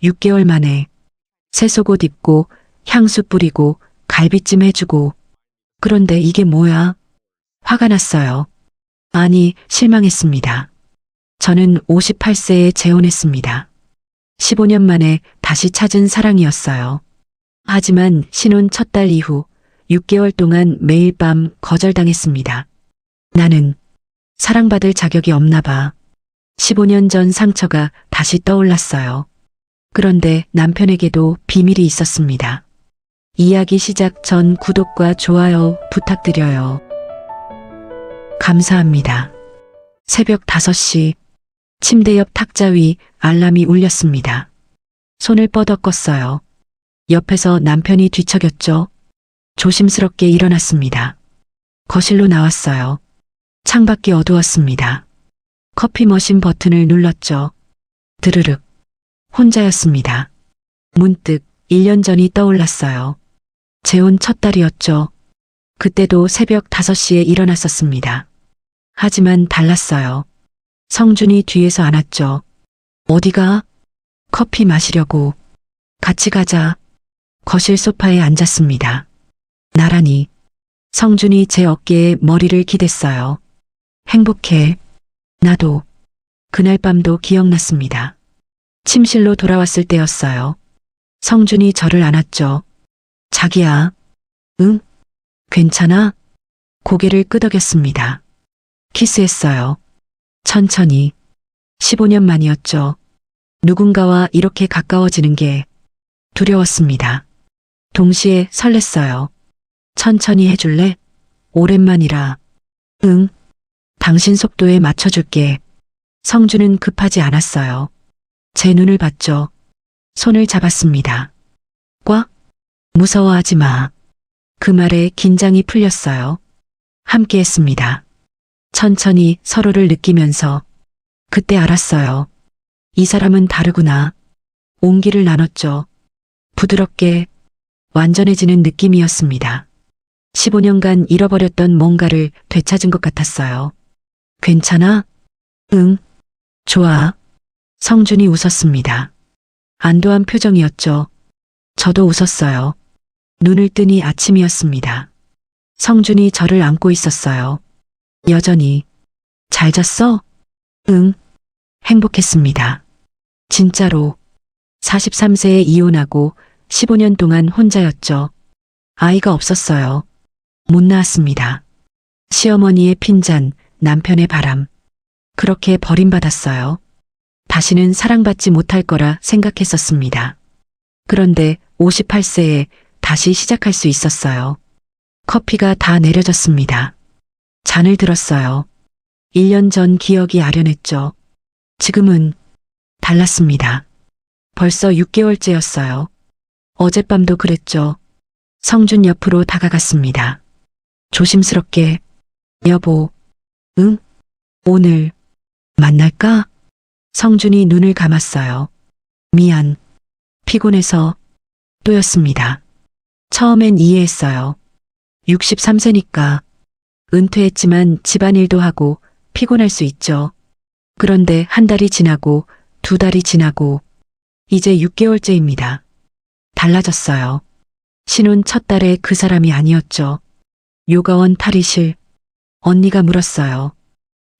6개월 만에 새 속옷 입고 향수 뿌리고 갈비찜 해주고. 그런데 이게 뭐야? 화가 났어요. 아니, 실망했습니다. 저는 58세에 재혼했습니다. 15년 만에 다시 찾은 사랑이었어요. 하지만 신혼 첫 달 이후 6개월 동안 매일 밤 거절당했습니다. 나는 사랑받을 자격이 없나 봐. 15년 전 상처가 다시 떠올랐어요. 그런데 남편에게도 비밀이 있었습니다. 이야기 시작 전 구독과 좋아요 부탁드려요. 감사합니다. 새벽 5시 침대 옆 탁자 위 알람이 울렸습니다. 손을 뻗어 껐어요. 옆에서 남편이 뒤척였죠. 조심스럽게 일어났습니다. 거실로 나왔어요. 창밖이 어두웠습니다. 커피 머신 버튼을 눌렀죠. 드르륵. 혼자였습니다. 문득 1년 전이 떠올랐어요. 재혼 첫 달이었죠. 그때도 새벽 5시에 일어났었습니다. 하지만 달랐어요. 성준이 뒤에서 안았죠. 어디가? 커피 마시려고. 같이 가자. 거실 소파에 앉았습니다. 나란히. 성준이 제 어깨에 머리를 기댔어요. 행복해. 나도. 그날 밤도 기억났습니다. 침실로 돌아왔을 때였어요. 성준이 저를 안았죠. 자기야. 응? 괜찮아? 고개를 끄덕였습니다. 키스했어요. 천천히. 15년 만이었죠. 누군가와 이렇게 가까워지는 게 두려웠습니다. 동시에 설렜어요. 천천히 해줄래? 오랜만이라. 응. 당신 속도에 맞춰줄게. 성준은 급하지 않았어요. 제 눈을 봤죠. 손을 잡았습니다. 꽉. 무서워하지 마. 그 말에 긴장이 풀렸어요. 함께 했습니다. 천천히 서로를 느끼면서. 그때 알았어요. 이 사람은 다르구나. 온기를 나눴죠. 부드럽게 완전해지는 느낌이었습니다. 15년간 잃어버렸던 뭔가를 되찾은 것 같았어요. 괜찮아? 응. 좋아. 성준이 웃었습니다. 안도한 표정이었죠. 저도 웃었어요. 눈을 뜨니 아침이었습니다. 성준이 저를 안고 있었어요. 여전히. 잘 잤어? 응. 행복했습니다. 진짜로. 43세에 이혼하고 15년 동안 혼자였죠. 아이가 없었어요. 못 낳았습니다. 시어머니의 핀잔, 남편의 바람. 그렇게 버림받았어요. 다시는 사랑받지 못할 거라 생각했었습니다. 그런데 58세에 다시 시작할 수 있었어요. 커피가 다 내려졌습니다. 잔을 들었어요. 1년 전 기억이 아련했죠. 지금은 달랐습니다. 벌써 6개월째였어요. 어젯밤도 그랬죠. 성준 옆으로 다가갔습니다. 조심스럽게. 여보. 응? 오늘 만날까? 성준이 눈을 감았어요. 미안. 피곤해서. 또였습니다. 처음엔 이해했어요. 63세니까. 은퇴했지만 집안일도 하고 피곤할 수 있죠. 그런데 한 달이 지나고 2달이 지나고 이제 6개월째입니다. 달라졌어요. 신혼 첫 달에 그 사람이 아니었죠. 요가원 탈의실. 언니가 물었어요.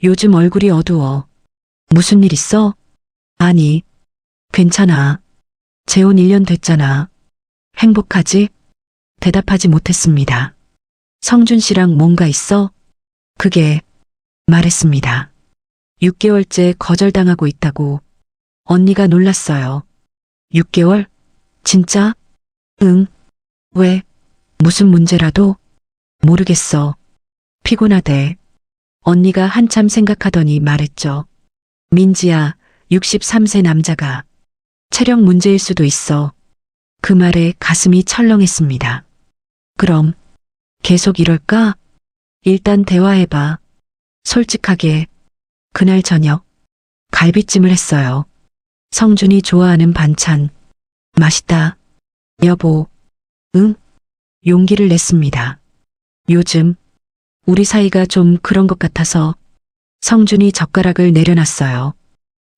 요즘 얼굴이 어두워. 무슨 일 있어? 아니. 괜찮아. 재혼 1년 됐잖아. 행복하지? 대답하지 못했습니다. 성준 씨랑 뭔가 있어? 그게 말했습니다. 6개월째 거절당하고 있다고. 언니가 놀랐어요. 6개월? 진짜? 응. 왜? 무슨 문제라도? 모르겠어. 피곤하대. 언니가 한참 생각하더니 말했죠. 민지야, 63세 남자가. 체력 문제일 수도 있어. 그 말에 가슴이 철렁했습니다. 그럼 계속 이럴까? 일단 대화해봐. 솔직하게. 그날 저녁 갈비찜을 했어요. 성준이 좋아하는 반찬. 맛있다. 여보. 응? 용기를 냈습니다. 요즘 우리 사이가 좀 그런 것 같아서. 성준이 젓가락을 내려놨어요.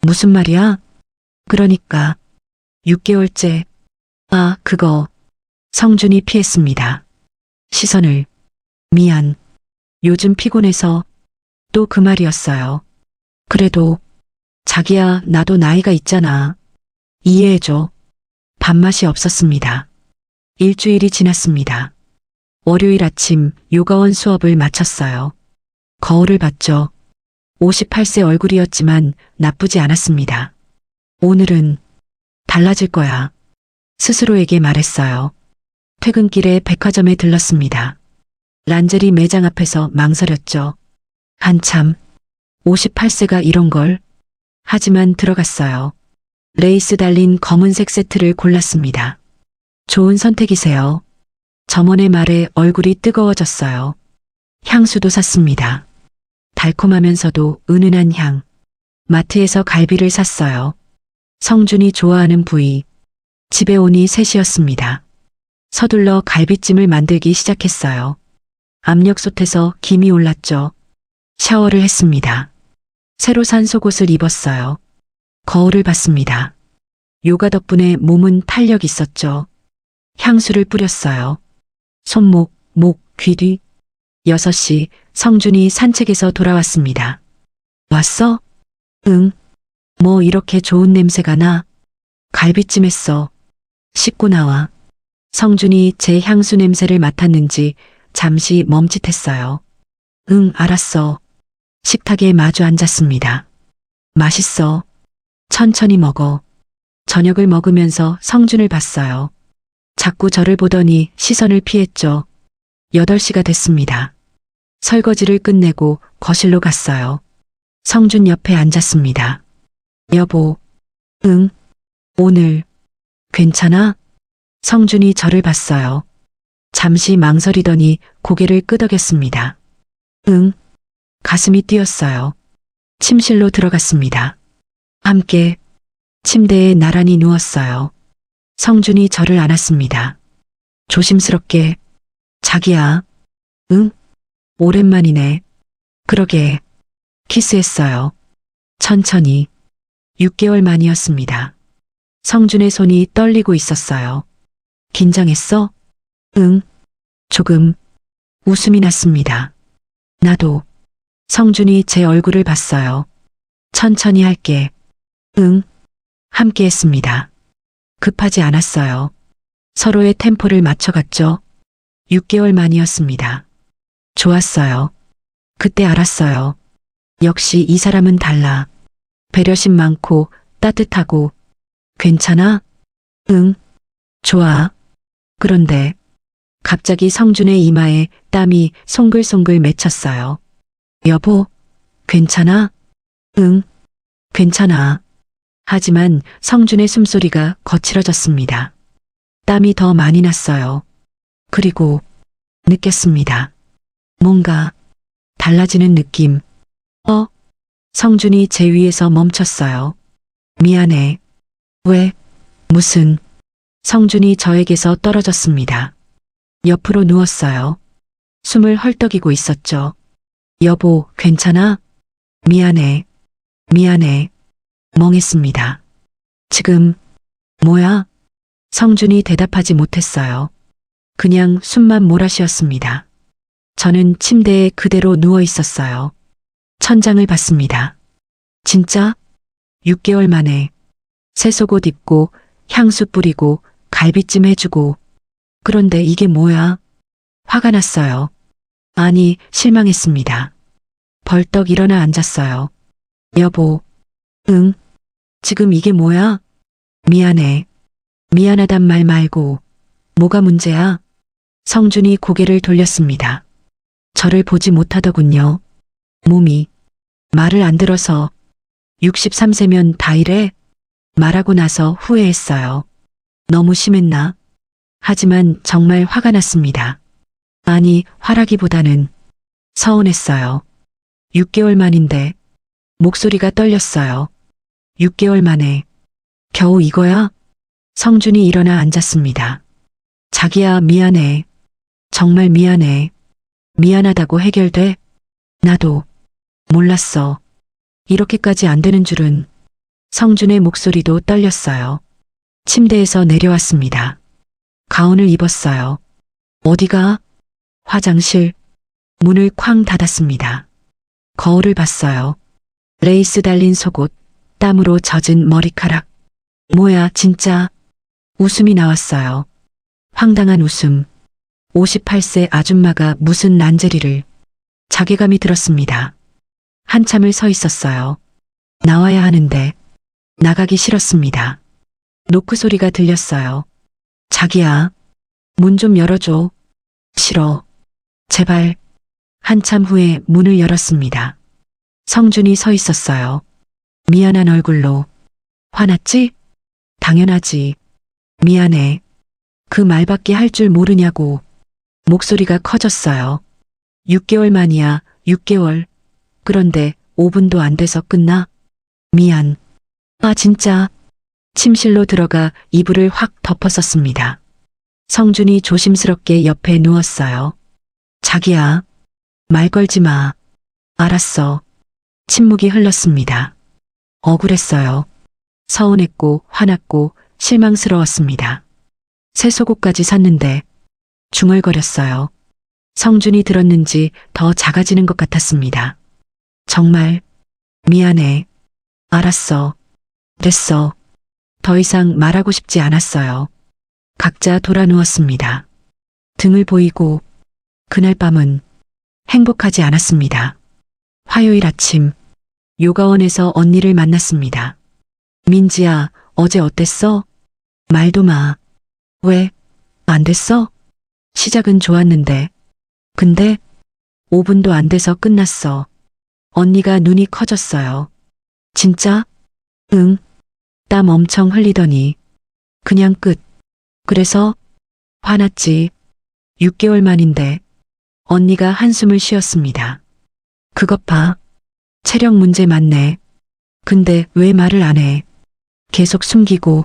무슨 말이야? 그러니까 6개월째. 아, 그거. 성준이 피했습니다. 시선을. 미안. 요즘 피곤해서. 또 그 말이었어요. 그래도 자기야, 나도 나이가 있잖아. 이해해줘. 밥맛이 없었습니다. 일주일이 지났습니다. 월요일 아침 요가원 수업을 마쳤어요. 거울을 봤죠. 58세 얼굴이었지만 나쁘지 않았습니다. 오늘은 달라질 거야. 스스로에게 말했어요. 퇴근길에 백화점에 들렀습니다. 란제리 매장 앞에서 망설였죠. 한참 58세가 이런 걸. 하지만 들어갔어요. 레이스 달린 검은색 세트를 골랐습니다. 좋은 선택이세요. 점원의 말에 얼굴이 뜨거워졌어요. 향수도 샀습니다. 달콤하면서도 은은한 향. 마트에서 갈비를 샀어요. 성준이 좋아하는 부위. 집에 오니 3시였습니다. 서둘러 갈비찜을 만들기 시작했어요. 압력솥에서 김이 올랐죠. 샤워를 했습니다. 새로 산 속옷을 입었어요. 거울을 봤습니다. 요가 덕분에 몸은 탄력 있었죠. 향수를 뿌렸어요. 손목, 목, 귀 뒤. 6시 성준이 산책에서 돌아왔습니다. 왔어? 응. 뭐 이렇게 좋은 냄새가 나? 갈비찜 했어. 씻고 나와. 성준이 제 향수 냄새를 맡았는지 잠시 멈칫했어요. 응, 알았어. 식탁에 마주 앉았습니다. 맛있어. 천천히 먹어. 저녁을 먹으면서 성준을 봤어요. 자꾸 저를 보더니 시선을 피했죠. 8시가 됐습니다. 설거지를 끝내고 거실로 갔어요. 성준 옆에 앉았습니다. 여보. 응. 오늘 괜찮아? 성준이 저를 봤어요. 잠시 망설이더니 고개를 끄덕였습니다. 응. 가슴이 뛰었어요. 침실로 들어갔습니다. 함께 침대에 나란히 누웠어요. 성준이 저를 안았습니다. 조심스럽게. 자기야. 응? 오랜만이네. 그러게. 키스했어요. 천천히. 6개월 만이었습니다. 성준의 손이 떨리고 있었어요. 긴장했어? 응. 조금. 웃음이 났습니다. 나도. 성준이 제 얼굴을 봤어요. 천천히 할게. 응. 함께 했습니다. 급하지 않았어요. 서로의 템포를 맞춰갔죠. 6개월 만이었습니다. 좋았어요. 그때 알았어요. 역시 이 사람은 달라. 배려심 많고 따뜻하고. 괜찮아? 응. 좋아. 그런데 갑자기 성준의 이마에 땀이 송글송글 맺혔어요. 여보, 괜찮아? 응. 괜찮아. 하지만 성준의 숨소리가 거칠어졌습니다. 땀이 더 많이 났어요. 그리고 느꼈습니다. 뭔가 달라지는 느낌. 성준이 제 위에서 멈췄어요. 미안해. 왜? 무슨? 성준이 저에게서 떨어졌습니다. 옆으로 누웠어요. 숨을 헐떡이고 있었죠. 여보, 괜찮아? 미안해. 미안해. 멍했습니다. 지금, 뭐야? 성준이 대답하지 못했어요. 그냥 숨만 몰아쉬었습니다. 저는 침대에 그대로 누워 있었어요. 천장을 봤습니다. 진짜? 6개월 만에 새 속옷 입고 향수 뿌리고 갈비찜 해주고. 그런데 이게 뭐야? 화가 났어요. 아니, 실망했습니다. 벌떡 일어나 앉았어요. 여보. 응. 지금 이게 뭐야? 미안해. 미안하단 말 말고. 뭐가 문제야? 성준이 고개를 돌렸습니다. 저를 보지 못하더군요. 몸이. 말을 안 들어서. 63세면 다 이래? 말하고 나서 후회했어요. 너무 심했나? 하지만 정말 화가 났습니다. 아니, 화라기보다는 서운했어요. 6개월 만인데 목소리가 떨렸어요. 6개월 만에 겨우 이거야? 성준이 일어나 앉았습니다. 자기야, 미안해. 정말 미안해. 미안하다고 해결돼? 나도 몰랐어. 이렇게까지 안 되는 줄은. 성준의 목소리도 떨렸어요. 침대에서 내려왔습니다. 가운을 입었어요. 어디가? 화장실. 문을 쾅 닫았습니다. 거울을 봤어요. 레이스 달린 속옷, 땀으로 젖은 머리카락. 뭐야, 진짜. 웃음이 나왔어요. 황당한 웃음. 58세 아줌마가 무슨 란제리를. 자괴감이 들었습니다. 한참을 서 있었어요. 나와야 하는데 나가기 싫었습니다. 노크 소리가 들렸어요. 자기야, 문 좀 열어줘. 싫어. 제발. 한참 후에 문을 열었습니다. 성준이 서 있었어요. 미안한 얼굴로. 화났지? 당연하지. 미안해. 그 말밖에 할 줄 모르냐고. 목소리가 커졌어요. 6개월 만이야, 6개월. 그런데 5분도 안 돼서 끝나? 미안. 아, 진짜. 침실로 들어가 이불을 확 덮었었습니다. 성준이 조심스럽게 옆에 누웠어요. 자기야, 말 걸지 마. 알았어. 침묵이 흘렀습니다. 억울했어요. 서운했고 화났고 실망스러웠습니다. 새 속옷까지 샀는데 중얼거렸어요. 성준이 들었는지 더 작아지는 것 같았습니다. 정말 미안해. 알았어. 됐어. 더 이상 말하고 싶지 않았어요. 각자 돌아 누웠습니다. 등을 보이고 그날 밤은 행복하지 않았습니다. 화요일 아침 요가원에서 언니를 만났습니다. 민지야, 어제 어땠어? 말도 마. 왜? 안 됐어? 시작은 좋았는데. 근데 5분도 안 돼서 끝났어. 언니가 눈이 커졌어요. 진짜? 응. 땀 엄청 흘리더니 그냥 끝. 그래서 화났지. 6개월 만인데. 언니가 한숨을 쉬었습니다. 그것 봐. 체력 문제 맞네. 근데 왜 말을 안 해? 계속 숨기고.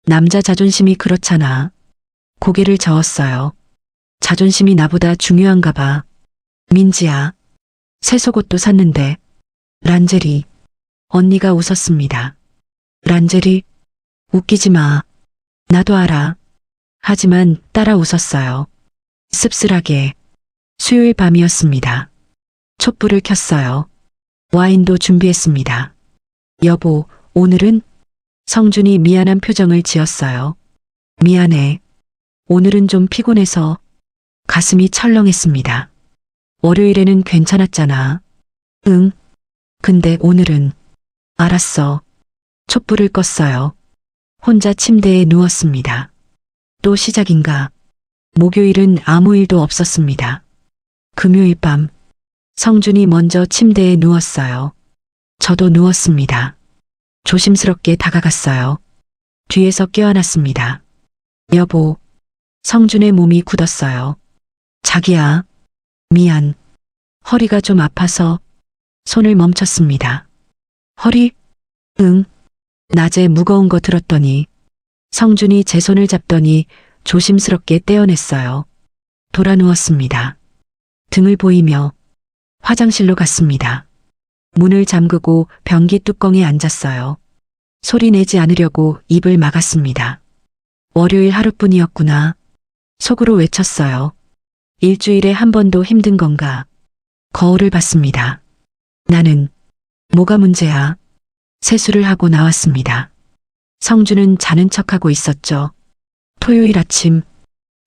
남자 자존심이 그렇잖아. 고개를 저었어요. 자존심이 나보다 중요한가 봐. 민지야. 새 속옷도 샀는데. 란제리. 언니가 웃었습니다. 란제리? 웃기지 마. 나도 알아. 하지만 따라 웃었어요. 씁쓸하게. 수요일 밤이었습니다. 촛불을 켰어요. 와인도 준비했습니다. 여보, 오늘은? 성준이 미안한 표정을 지었어요. 미안해. 오늘은 좀 피곤해서. 가슴이 철렁했습니다. 월요일에는 괜찮았잖아. 응. 근데 오늘은. 알았어. 촛불을 껐어요. 혼자 침대에 누웠습니다. 또 시작인가. 목요일은 아무 일도 없었습니다. 금요일 밤. 성준이 먼저 침대에 누웠어요. 저도 누웠습니다. 조심스럽게 다가갔어요. 뒤에서 껴안았습니다. 여보. 성준의 몸이 굳었어요. 자기야. 미안. 허리가 좀 아파서. 손을 멈췄습니다. 허리? 응. 낮에 무거운 거 들었더니. 성준이 제 손을 잡더니 조심스럽게 떼어냈어요. 돌아 누웠습니다. 등을 보이며 화장실로 갔습니다. 문을 잠그고 변기 뚜껑에 앉았어요. 소리 내지 않으려고 입을 막았습니다. 월요일 하루뿐이었구나. 속으로 외쳤어요. 일주일에 한 번도 힘든 건가. 거울을 봤습니다. 나는 뭐가 문제야? 세수를 하고 나왔습니다. 성준은 자는 척하고 있었죠. 토요일 아침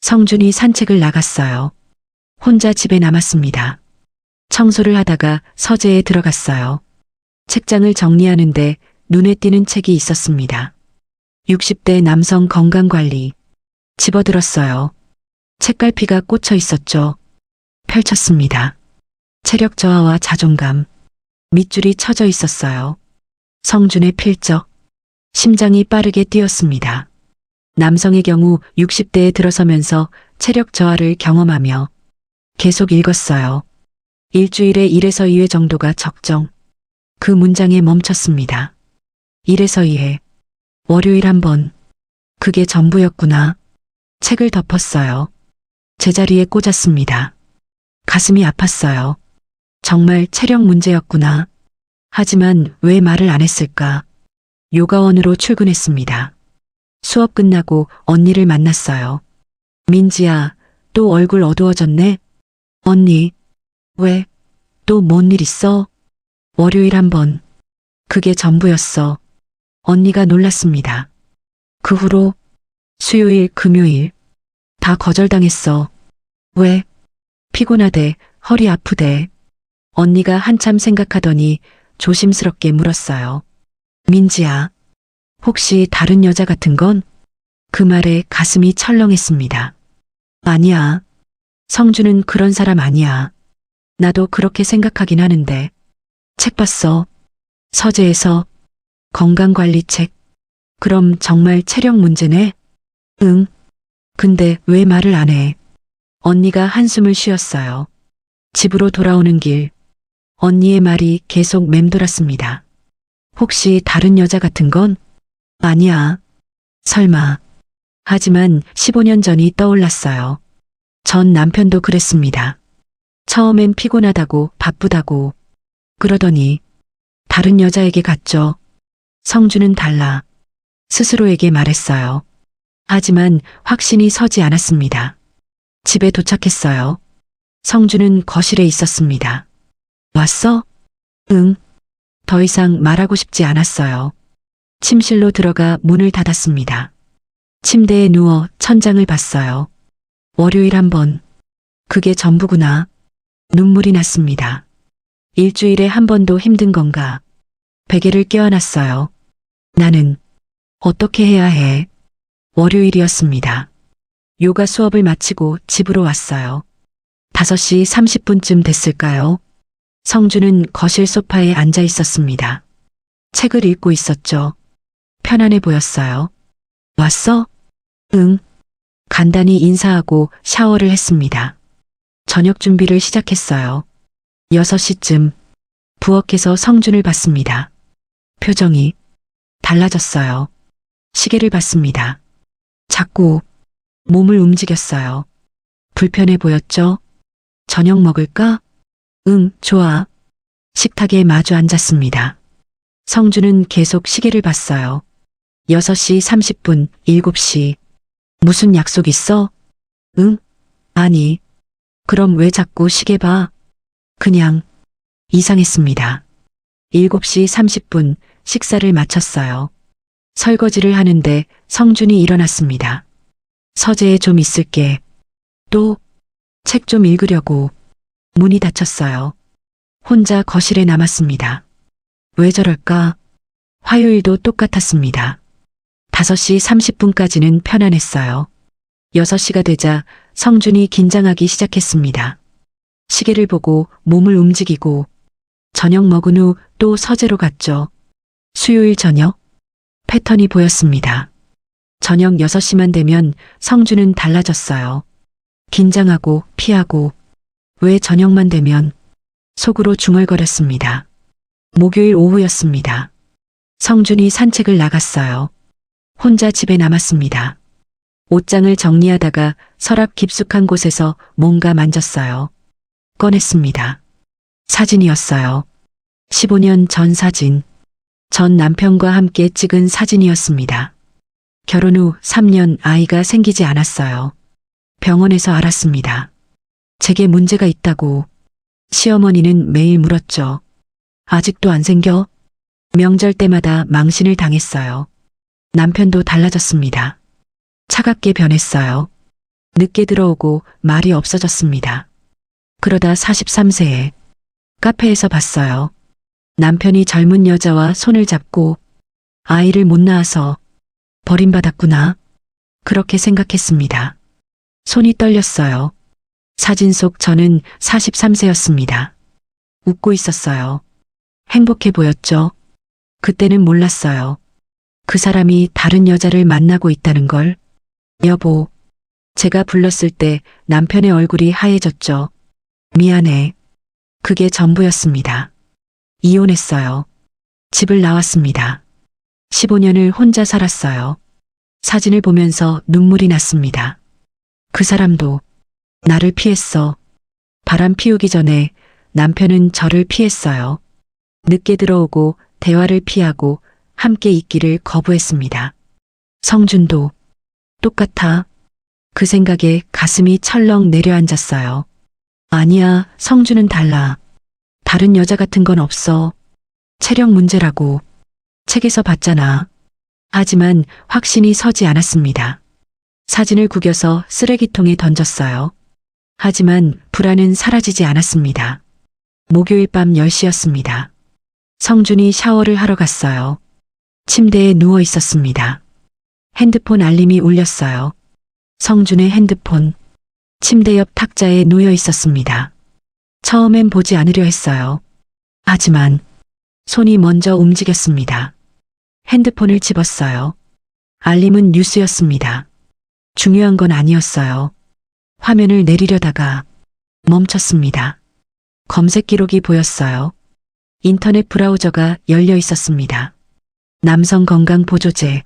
성준이 산책을 나갔어요. 혼자 집에 남았습니다. 청소를 하다가 서재에 들어갔어요. 책장을 정리하는데 눈에 띄는 책이 있었습니다. 60대 남성 건강관리. 집어들었어요. 책갈피가 꽂혀 있었죠. 펼쳤습니다. 체력 저하와 자존감. 밑줄이 쳐져 있었어요. 성준의 필적. 심장이 빠르게 뛰었습니다. 남성의 경우 60대에 들어서면서 체력 저하를 경험하며 계속 읽었어요. 일주일에 1에서 2회 정도가 적정. 그 문장에 멈췄습니다. 1에서 2회. 월요일 한 번. 그게 전부였구나. 책을 덮었어요. 제자리에 꽂았습니다. 가슴이 아팠어요. 정말 체력 문제였구나. 하지만 왜 말을 안 했을까? 요가원으로 출근했습니다. 수업 끝나고 언니를 만났어요. 민지야, 또 얼굴 어두워졌네? 언니, 왜? 또 뭔 일 있어? 월요일 한 번. 그게 전부였어. 언니가 놀랐습니다. 그 후로 수요일, 금요일 다 거절당했어. 왜? 피곤하대, 허리 아프대. 언니가 한참 생각하더니 조심스럽게 물었어요. 민지야, 혹시 다른 여자 같은 건? 그 말에 가슴이 철렁했습니다. 아니야. 성주는 그런 사람 아니야. 나도 그렇게 생각하긴 하는데. 책 봤어. 서재에서 건강관리 책. 그럼 정말 체력 문제네? 응. 근데 왜 말을 안 해? 언니가 한숨을 쉬었어요. 집으로 돌아오는 길. 언니의 말이 계속 맴돌았습니다. 혹시 다른 여자 같은 건? 아니야. 설마. 하지만 15년 전이 떠올랐어요. 전 남편도 그랬습니다. 처음엔 피곤하다고 바쁘다고 그러더니 다른 여자에게 갔죠. 성주는 달라. 스스로에게 말했어요. 하지만 확신이 서지 않았습니다. 집에 도착했어요. 성주는 거실에 있었습니다. 왔어? 응. 더 이상 말하고 싶지 않았어요. 침실로 들어가 문을 닫았습니다. 침대에 누워 천장을 봤어요. 월요일 한 번. 그게 전부구나. 눈물이 났습니다. 일주일에 한 번도 힘든 건가? 베개를 껴안았어요. 나는 어떻게 해야 해? 월요일이었습니다. 요가 수업을 마치고 집으로 왔어요. 5시 30분쯤 됐을까요? 성주는 거실 소파에 앉아 있었습니다. 책을 읽고 있었죠. 편안해 보였어요. 왔어? 응. 간단히 인사하고 샤워를 했습니다. 저녁 준비를 시작했어요. 6시쯤 부엌에서 성준을 봤습니다. 표정이 달라졌어요. 시계를 봤습니다. 자꾸 몸을 움직였어요. 불편해 보였죠? 저녁 먹을까? 응, 좋아. 식탁에 마주 앉았습니다. 성준은 계속 시계를 봤어요. 6시 30분, 7시. 무슨 약속 있어? 응? 아니. 그럼 왜 자꾸 시계 봐? 그냥 이상했습니다. 7시 30분 식사를 마쳤어요. 설거지를 하는데 성준이 일어났습니다. 서재에 좀 있을게. 또 책 좀 읽으려고. 문이 닫혔어요. 혼자 거실에 남았습니다. 왜 저럴까? 화요일도 똑같았습니다. 5시 30분까지는 편안했어요. 6시가 되자 성준이 긴장하기 시작했습니다. 시계를 보고 몸을 움직이고 저녁 먹은 후 또 서재로 갔죠. 수요일 저녁 패턴이 보였습니다. 저녁 6시만 되면 성준은 달라졌어요. 긴장하고 피하고 왜 저녁만 되면 속으로 중얼거렸습니다. 목요일 오후였습니다. 성준이 산책을 나갔어요. 혼자 집에 남았습니다. 옷장을 정리하다가 서랍 깊숙한 곳에서 뭔가 만졌어요. 꺼냈습니다. 사진이었어요. 15년 전 사진. 전 남편과 함께 찍은 사진이었습니다. 결혼 후 3년 아이가 생기지 않았어요. 병원에서 알았습니다. 제게 문제가 있다고. 시어머니는 매일 물었죠. 아직도 안 생겨? 명절 때마다 망신을 당했어요. 남편도 달라졌습니다. 차갑게 변했어요. 늦게 들어오고 말이 없어졌습니다. 그러다 43세에 카페에서 봤어요. 남편이 젊은 여자와 손을 잡고 아이를 못 낳아서 버림받았구나. 그렇게 생각했습니다. 손이 떨렸어요. 사진 속 저는 43세였습니다. 웃고 있었어요. 행복해 보였죠. 그때는 몰랐어요. 그 사람이 다른 여자를 만나고 있다는 걸. 여보, 제가 불렀을 때 남편의 얼굴이 하얘졌죠. 미안해. 그게 전부였습니다. 이혼했어요. 집을 나왔습니다. 15년을 혼자 살았어요. 사진을 보면서 눈물이 났습니다. 그 사람도 나를 피했어. 바람 피우기 전에 남편은 저를 피했어요. 늦게 들어오고 대화를 피하고 함께 있기를 거부했습니다. 성준도 똑같아. 그 생각에 가슴이 철렁 내려앉았어요. 아니야, 성준은 달라. 다른 여자 같은 건 없어. 체력 문제라고. 책에서 봤잖아. 하지만 확신이 서지 않았습니다. 사진을 구겨서 쓰레기통에 던졌어요. 하지만 불안은 사라지지 않았습니다. 목요일 밤 10시였습니다. 성준이 샤워를 하러 갔어요. 침대에 누워 있었습니다. 핸드폰 알림이 울렸어요. 성준의 핸드폰. 침대 옆 탁자에 놓여 있었습니다. 처음엔 보지 않으려 했어요. 하지만 손이 먼저 움직였습니다. 핸드폰을 집었어요. 알림은 뉴스였습니다. 중요한 건 아니었어요. 화면을 내리려다가 멈췄습니다. 검색 기록이 보였어요. 인터넷 브라우저가 열려 있었습니다. 남성 건강 보조제,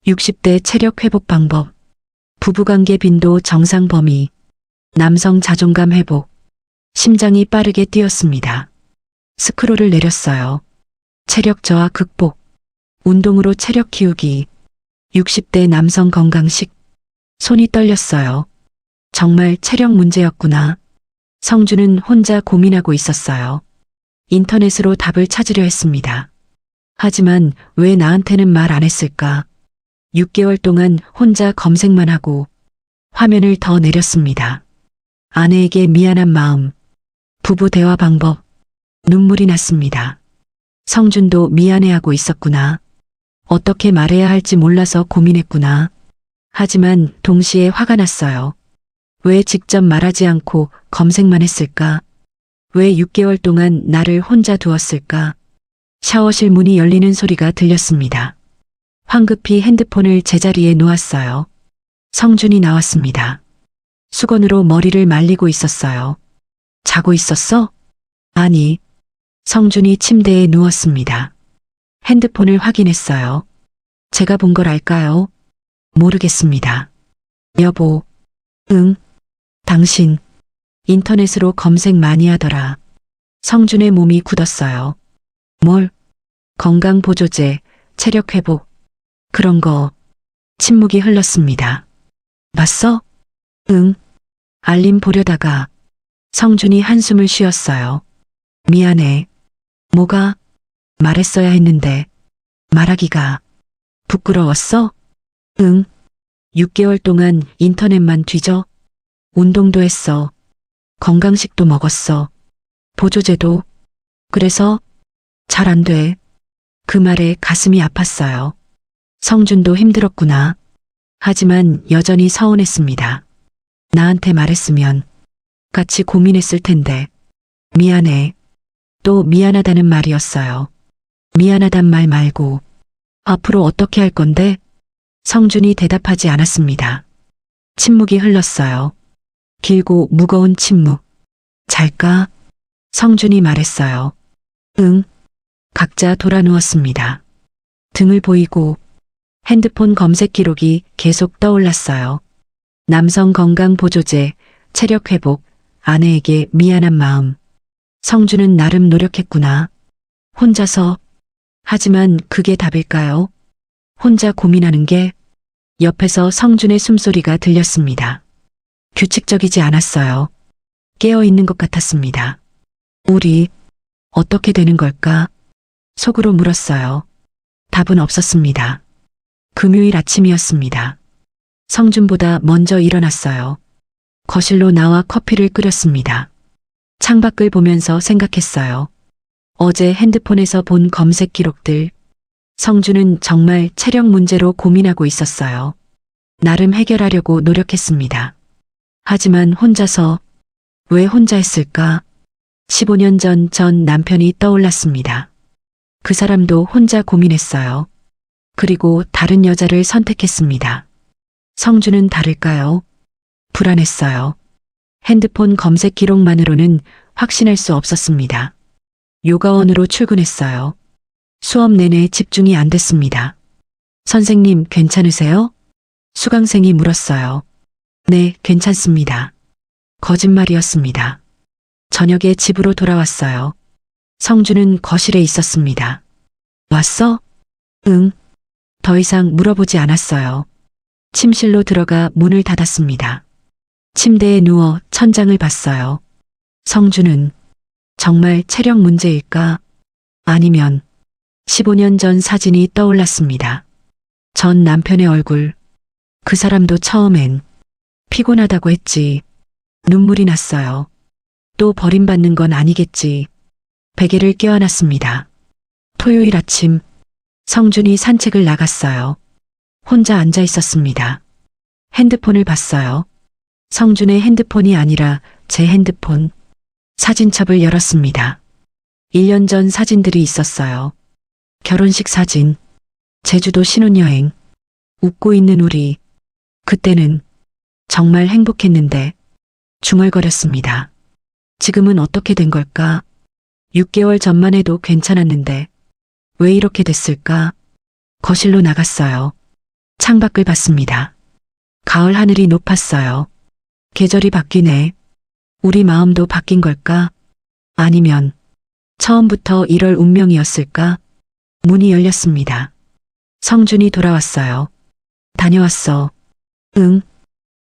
60대 체력 회복 방법, 부부관계 빈도 정상 범위, 남성 자존감 회복, 심장이 빠르게 뛰었습니다. 스크롤을 내렸어요. 체력 저하 극복, 운동으로 체력 키우기, 60대 남성 건강식. 손이 떨렸어요. 정말 체력 문제였구나. 성준은 혼자 고민하고 있었어요. 인터넷으로 답을 찾으려 했습니다. 하지만 왜 나한테는 말 안 했을까? 6개월 동안 혼자 검색만 하고 화면을 더 내렸습니다. 아내에게 미안한 마음, 부부 대화 방법, 눈물이 났습니다. 성준도 미안해하고 있었구나. 어떻게 말해야 할지 몰라서 고민했구나. 하지만 동시에 화가 났어요. 왜 직접 말하지 않고 검색만 했을까? 왜 6개월 동안 나를 혼자 두었을까? 샤워실 문이 열리는 소리가 들렸습니다. 황급히 핸드폰을 제자리에 놓았어요. 성준이 나왔습니다. 수건으로 머리를 말리고 있었어요. 자고 있었어? 아니. 성준이 침대에 누웠습니다. 핸드폰을 확인했어요. 제가 본 걸 알까요? 모르겠습니다. 여보. 응. 당신. 인터넷으로 검색 많이 하더라. 성준의 몸이 굳었어요. 뭘? 건강보조제, 체력회복. 그런 거. 침묵이 흘렀습니다. 봤어? 응. 알림 보려다가 성준이 한숨을 쉬었어요. 미안해. 뭐가? 말했어야 했는데. 말하기가 부끄러웠어? 응. 6개월 동안 인터넷만 뒤져. 운동도 했어. 건강식도 먹었어. 보조제도. 그래서 잘 안 돼. 그 말에 가슴이 아팠어요. 성준도 힘들었구나. 하지만 여전히 서운했습니다. 나한테 말했으면 같이 고민했을 텐데. 미안해. 또 미안하다는 말이었어요. 미안하단 말 말고 앞으로 어떻게 할 건데? 성준이 대답하지 않았습니다. 침묵이 흘렀어요. 길고 무거운 침묵. 잘까? 성준이 말했어요. 응. 각자 돌아 누웠습니다. 등을 보이고 핸드폰 검색 기록이 계속 떠올랐어요. 남성 건강 보조제, 체력 회복, 아내에게 미안한 마음. 성준은 나름 노력했구나. 혼자서. 하지만 그게 답일까요? 혼자 고민하는 게. 옆에서 성준의 숨소리가 들렸습니다. 규칙적이지 않았어요. 깨어있는 것 같았습니다. 우리 어떻게 되는 걸까? 속으로 물었어요. 답은 없었습니다. 금요일 아침이었습니다. 성준보다 먼저 일어났어요. 거실로 나와 커피를 끓였습니다. 창밖을 보면서 생각했어요. 어제 핸드폰에서 본 검색 기록들. 성준은 정말 체력 문제로 고민하고 있었어요. 나름 해결하려고 노력했습니다. 하지만 혼자서. 왜 혼자 했을까? 15년 전 남편이 떠올랐습니다. 그 사람도 혼자 고민했어요. 그리고 다른 여자를 선택했습니다. 성준은 다를까요? 불안했어요. 핸드폰 검색 기록만으로는 확신할 수 없었습니다. 요가원으로 출근했어요. 수업 내내 집중이 안 됐습니다. 선생님, 괜찮으세요? 수강생이 물었어요. 네, 괜찮습니다. 거짓말이었습니다. 저녁에 집으로 돌아왔어요. 성준은 거실에 있었습니다. 왔어? 응. 더 이상 물어보지 않았어요. 침실로 들어가 문을 닫았습니다. 침대에 누워 천장을 봤어요. 성주는 정말 체력 문제일까? 아니면 15년 전 사진이 떠올랐습니다. 전 남편의 얼굴. 그 사람도 처음엔 피곤하다고 했지. 눈물이 났어요. 또 버림받는 건 아니겠지. 베개를 껴안았습니다. 토요일 아침, 성준이 산책을 나갔어요. 혼자 앉아 있었습니다. 핸드폰을 봤어요. 성준의 핸드폰이 아니라 제 핸드폰. 사진첩을 열었습니다. 1년 전 사진들이 있었어요. 결혼식 사진, 제주도 신혼여행, 웃고 있는 우리. 그때는 정말 행복했는데 중얼거렸습니다. 지금은 어떻게 된 걸까? 6개월 전만 해도 괜찮았는데 왜 이렇게 됐을까? 거실로 나갔어요. 창밖을 봤습니다. 가을 하늘이 높았어요. 계절이 바뀌네. 우리 마음도 바뀐 걸까? 아니면 처음부터 이럴 운명이었을까? 문이 열렸습니다. 성준이 돌아왔어요. 다녀왔어. 응.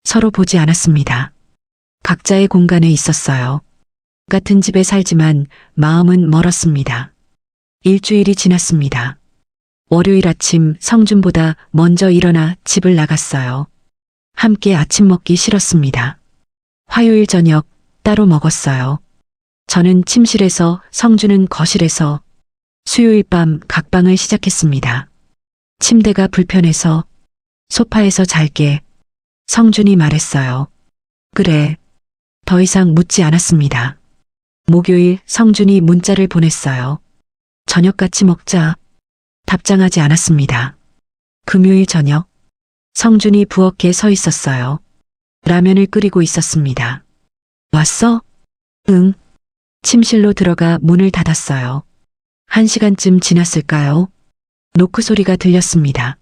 서로 보지 않았습니다. 각자의 공간에 있었어요. 같은 집에 살지만 마음은 멀었습니다. 일주일이 지났습니다. 월요일 아침 성준보다 먼저 일어나 집을 나갔어요. 함께 아침 먹기 싫었습니다. 화요일 저녁 따로 먹었어요. 저는 침실에서, 성준은 거실에서. 수요일 밤 각방을 시작했습니다. 침대가 불편해서 소파에서 잘게. 성준이 말했어요. 그래. 더 이상 묻지 않았습니다. 목요일 성준이 문자를 보냈어요. 저녁 같이 먹자. 답장하지 않았습니다. 금요일 저녁 성준이 부엌에 서 있었어요. 라면을 끓이고 있었습니다. 왔어? 응. 침실로 들어가 문을 닫았어요. 1시간쯤 지났을까요? 노크 소리가 들렸습니다.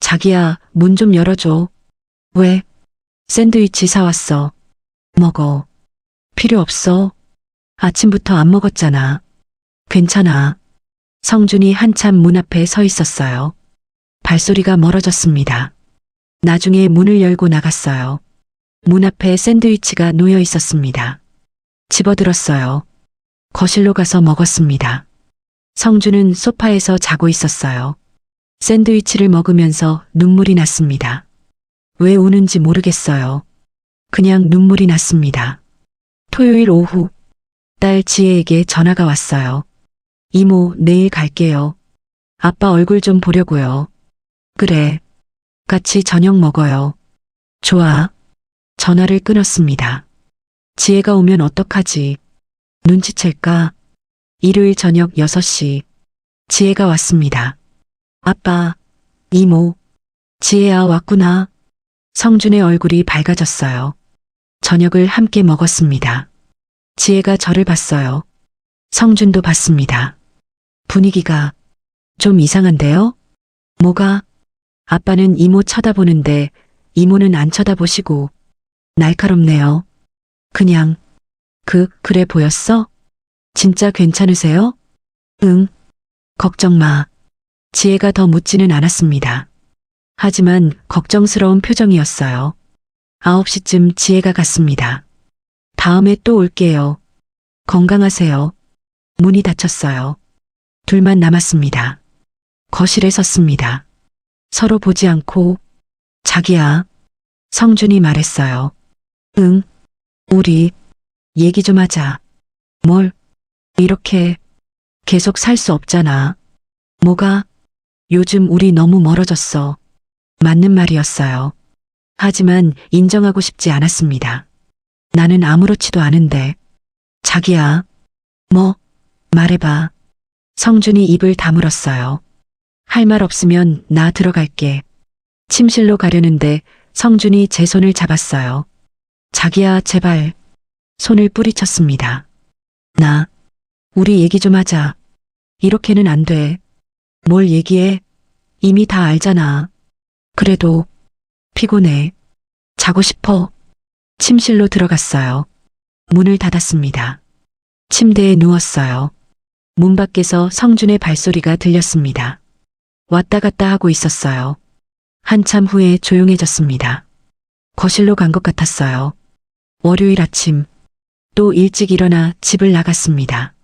자기야, 문 좀 열어줘. 왜? 샌드위치 사왔어. 먹어. 필요 없어. 아침부터 안 먹었잖아. 괜찮아. 성준이 한참 문 앞에 서 있었어요. 발소리가 멀어졌습니다. 나중에 문을 열고 나갔어요. 문 앞에 샌드위치가 놓여 있었습니다. 집어들었어요. 거실로 가서 먹었습니다. 성준은 소파에서 자고 있었어요. 샌드위치를 먹으면서 눈물이 났습니다. 왜 우는지 모르겠어요. 그냥 눈물이 났습니다. 토요일 오후, 딸 지혜에게 전화가 왔어요. 이모, 내일 갈게요. 아빠 얼굴 좀 보려고요. 그래. 같이 저녁 먹어요. 좋아. 전화를 끊었습니다. 지혜가 오면 어떡하지? 눈치챌까? 일요일 저녁 6시. 지혜가 왔습니다. 아빠, 이모. 지혜야, 왔구나. 성준의 얼굴이 밝아졌어요. 저녁을 함께 먹었습니다. 지혜가 저를 봤어요. 성준도 봤습니다. 분위기가 좀 이상한데요? 뭐가? 아빠는 이모 쳐다보는데 이모는 안 쳐다보시고 날카롭네요. 그냥 그래 보였어? 진짜 괜찮으세요? 응. 걱정 마. 지혜가 더 묻지는 않았습니다. 하지만 걱정스러운 표정이었어요. 9시쯤 지혜가 갔습니다. 다음에 또 올게요. 건강하세요. 문이 닫혔어요. 둘만 남았습니다. 거실에 섰습니다. 서로 보지 않고 자기야. 성준이 말했어요. 응. 우리 얘기 좀 하자. 뭘? 이렇게 계속 살 수 없잖아. 뭐가? 요즘 우리 너무 멀어졌어. 맞는 말이었어요. 하지만 인정하고 싶지 않았습니다. 나는 아무렇지도 않은데. 자기야. 뭐? 말해봐. 성준이 입을 다물었어요. 할 말 없으면 나 들어갈게. 침실로 가려는데 성준이 제 손을 잡았어요. 자기야, 제발. 손을 뿌리쳤습니다. 우리 얘기 좀 하자. 이렇게는 안 돼. 뭘 얘기해? 이미 다 알잖아. 그래도 피곤해. 자고 싶어. 침실로 들어갔어요. 문을 닫았습니다. 침대에 누웠어요. 문 밖에서 성준의 발소리가 들렸습니다. 왔다 갔다 하고 있었어요. 한참 후에 조용해졌습니다. 거실로 간 것 같았어요. 월요일 아침 또 일찍 일어나 집을 나갔습니다.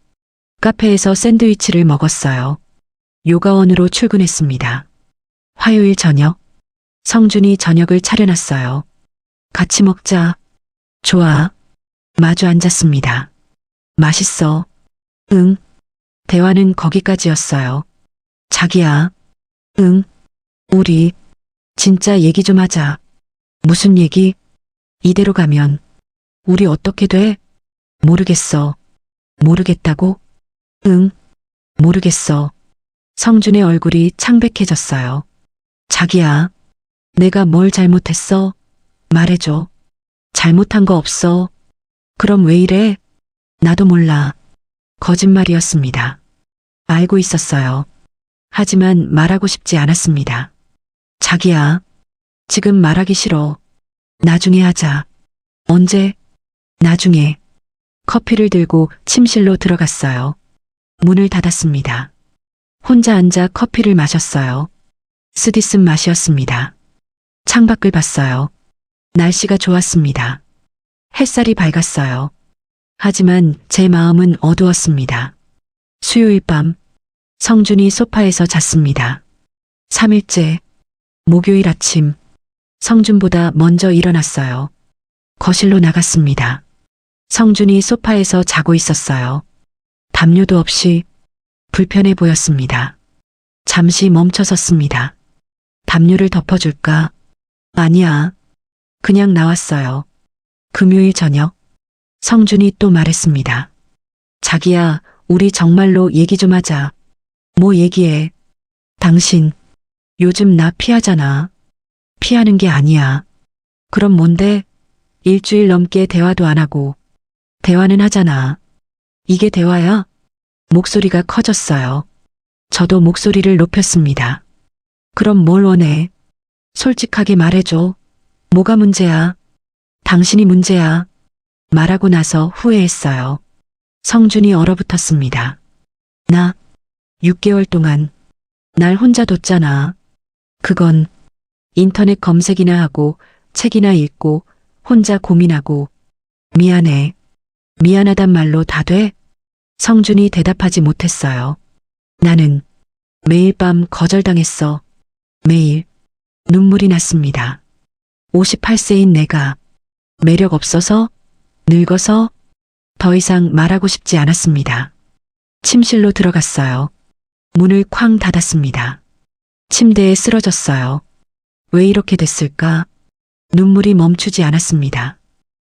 카페에서 샌드위치를 먹었어요. 요가원으로 출근했습니다. 화요일 저녁 성준이 저녁을 차려놨어요. 같이 먹자. 좋아. 마주 앉았습니다. 맛있어. 응. 대화는 거기까지였어요. 자기야. 응. 우리 진짜 얘기 좀 하자. 무슨 얘기? 이대로 가면 우리 어떻게 돼? 모르겠어. 모르겠다고? 응. 모르겠어. 성준의 얼굴이 창백해졌어요. 자기야. 내가 뭘 잘못했어? 말해줘. 잘못한 거 없어. 그럼 왜 이래? 나도 몰라. 거짓말이었습니다. 알고 있었어요. 하지만 말하고 싶지 않았습니다. 자기야. 지금 말하기 싫어. 나중에 하자. 언제? 나중에. 커피를 들고 침실로 들어갔어요. 문을 닫았습니다. 혼자 앉아 커피를 마셨어요. 쓰디쓴 맛이었습니다. 창밖을 봤어요. 날씨가 좋았습니다. 햇살이 밝았어요. 하지만 제 마음은 어두웠습니다. 수요일 밤 성준이 소파에서 잤습니다. 3일째 목요일 아침 성준보다 먼저 일어났어요. 거실로 나갔습니다. 성준이 소파에서 자고 있었어요. 담요도 없이 불편해 보였습니다. 잠시 멈춰섰습니다. 담요를 덮어줄까? 아니야. 그냥 나왔어요. 금요일 저녁 성준이 또 말했습니다. 자기야, 우리 정말로 얘기 좀 하자. 뭐 얘기해? 당신 요즘 나 피하잖아. 피하는 게 아니야. 그럼 뭔데? 일주일 넘게 대화도 안 하고 대화는 하잖아. 이게 대화야? 목소리가 커졌어요. 저도 목소리를 높였습니다. 그럼 뭘 원해? 솔직하게 말해줘. 뭐가 문제야? 당신이 문제야. 말하고 나서 후회했어요. 성준이 얼어붙었습니다. 나 6개월 동안 날 혼자 뒀잖아. 그건 인터넷 검색이나 하고 책이나 읽고 혼자 고민하고 미안해. 미안하단 말로 다 돼? 성준이 대답하지 못했어요. 나는 매일 밤 거절당했어. 매일 눈물이 났습니다. 58세인 내가 매력 없어서? 늙어서? 더 이상 말하고 싶지 않았습니다. 침실로 들어갔어요. 문을 쾅 닫았습니다. 침대에 쓰러졌어요. 왜 이렇게 됐을까? 눈물이 멈추지 않았습니다.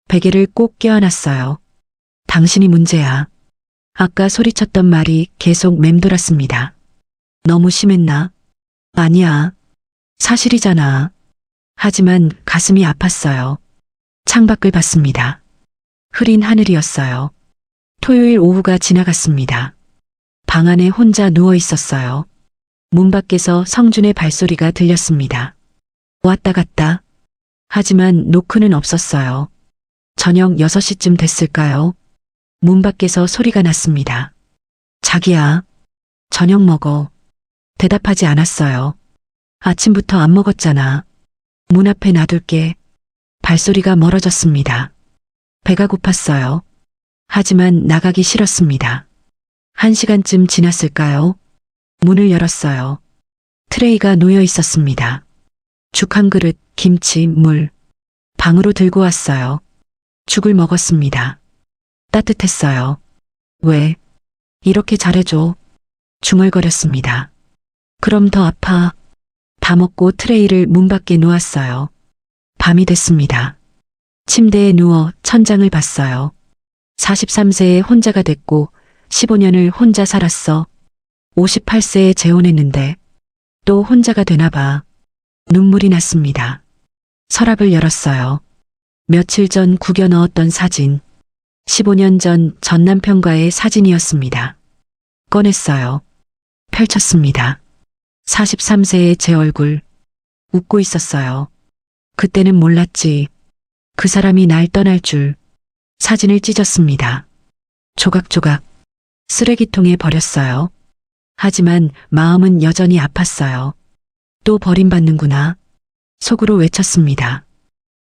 베개를 꼭 껴안았어요. 당신이 문제야. 아까 소리쳤던 말이 계속 맴돌았습니다. 너무 심했나? 아니야. 사실이잖아. 하지만 가슴이 아팠어요. 창밖을 봤습니다. 흐린 하늘이었어요. 토요일 오후가 지나갔습니다. 방 안에 혼자 누워 있었어요. 문 밖에서 성준의 발소리가 들렸습니다. 왔다 갔다. 하지만 노크는 없었어요. 저녁 6시쯤 됐을까요? 문 밖에서 소리가 났습니다. 자기야, 저녁 먹어. 대답하지 않았어요. 아침부터 안 먹었잖아. 문 앞에 놔둘게. 발소리가 멀어졌습니다. 배가 고팠어요. 하지만 나가기 싫었습니다. 1시간쯤 지났을까요? 문을 열었어요. 트레이가 놓여 있었습니다. 죽 한 그릇, 김치, 물. 방으로 들고 왔어요. 죽을 먹었습니다. 따뜻했어요. 왜? 이렇게 잘해줘. 중얼거렸습니다. 그럼 더 아파. 다 먹고 트레이를 문 밖에 놓았어요. 밤이 됐습니다. 침대에 누워 천장을 봤어요. 43세에 혼자가 됐고 15년을 혼자 살았어. 58세에 재혼했는데 또 혼자가 되나 봐. 눈물이 났습니다. 서랍을 열었어요. 며칠 전 구겨 넣었던 사진. 15년 전 전 남편과의 사진이었습니다. 꺼냈어요. 펼쳤습니다. 43세의 제 얼굴. 웃고 있었어요. 그때는 몰랐지. 그 사람이 날 떠날 줄. 사진을 찢었습니다. 조각조각 쓰레기통에 버렸어요. 하지만 마음은 여전히 아팠어요. 또 버림받는구나. 속으로 외쳤습니다.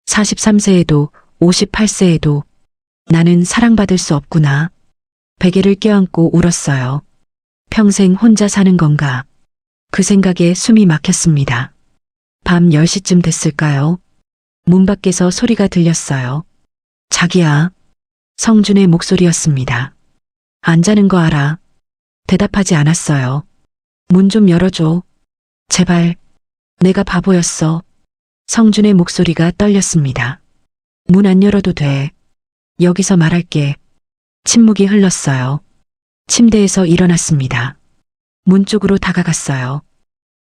43세에도 58세에도 나는 사랑받을 수 없구나. 베개를 껴안고 울었어요. 평생 혼자 사는 건가? 그 생각에 숨이 막혔습니다. 밤 10시쯤 됐을까요? 문 밖에서 소리가 들렸어요. 자기야. 성준의 목소리였습니다. 안 자는 거 알아. 대답하지 않았어요. 문 좀 열어줘. 제발. 내가 바보였어. 성준의 목소리가 떨렸습니다. 문 안 열어도 돼. 여기서 말할게. 침묵이 흘렀어요. 침대에서 일어났습니다. 문 쪽으로 다가갔어요.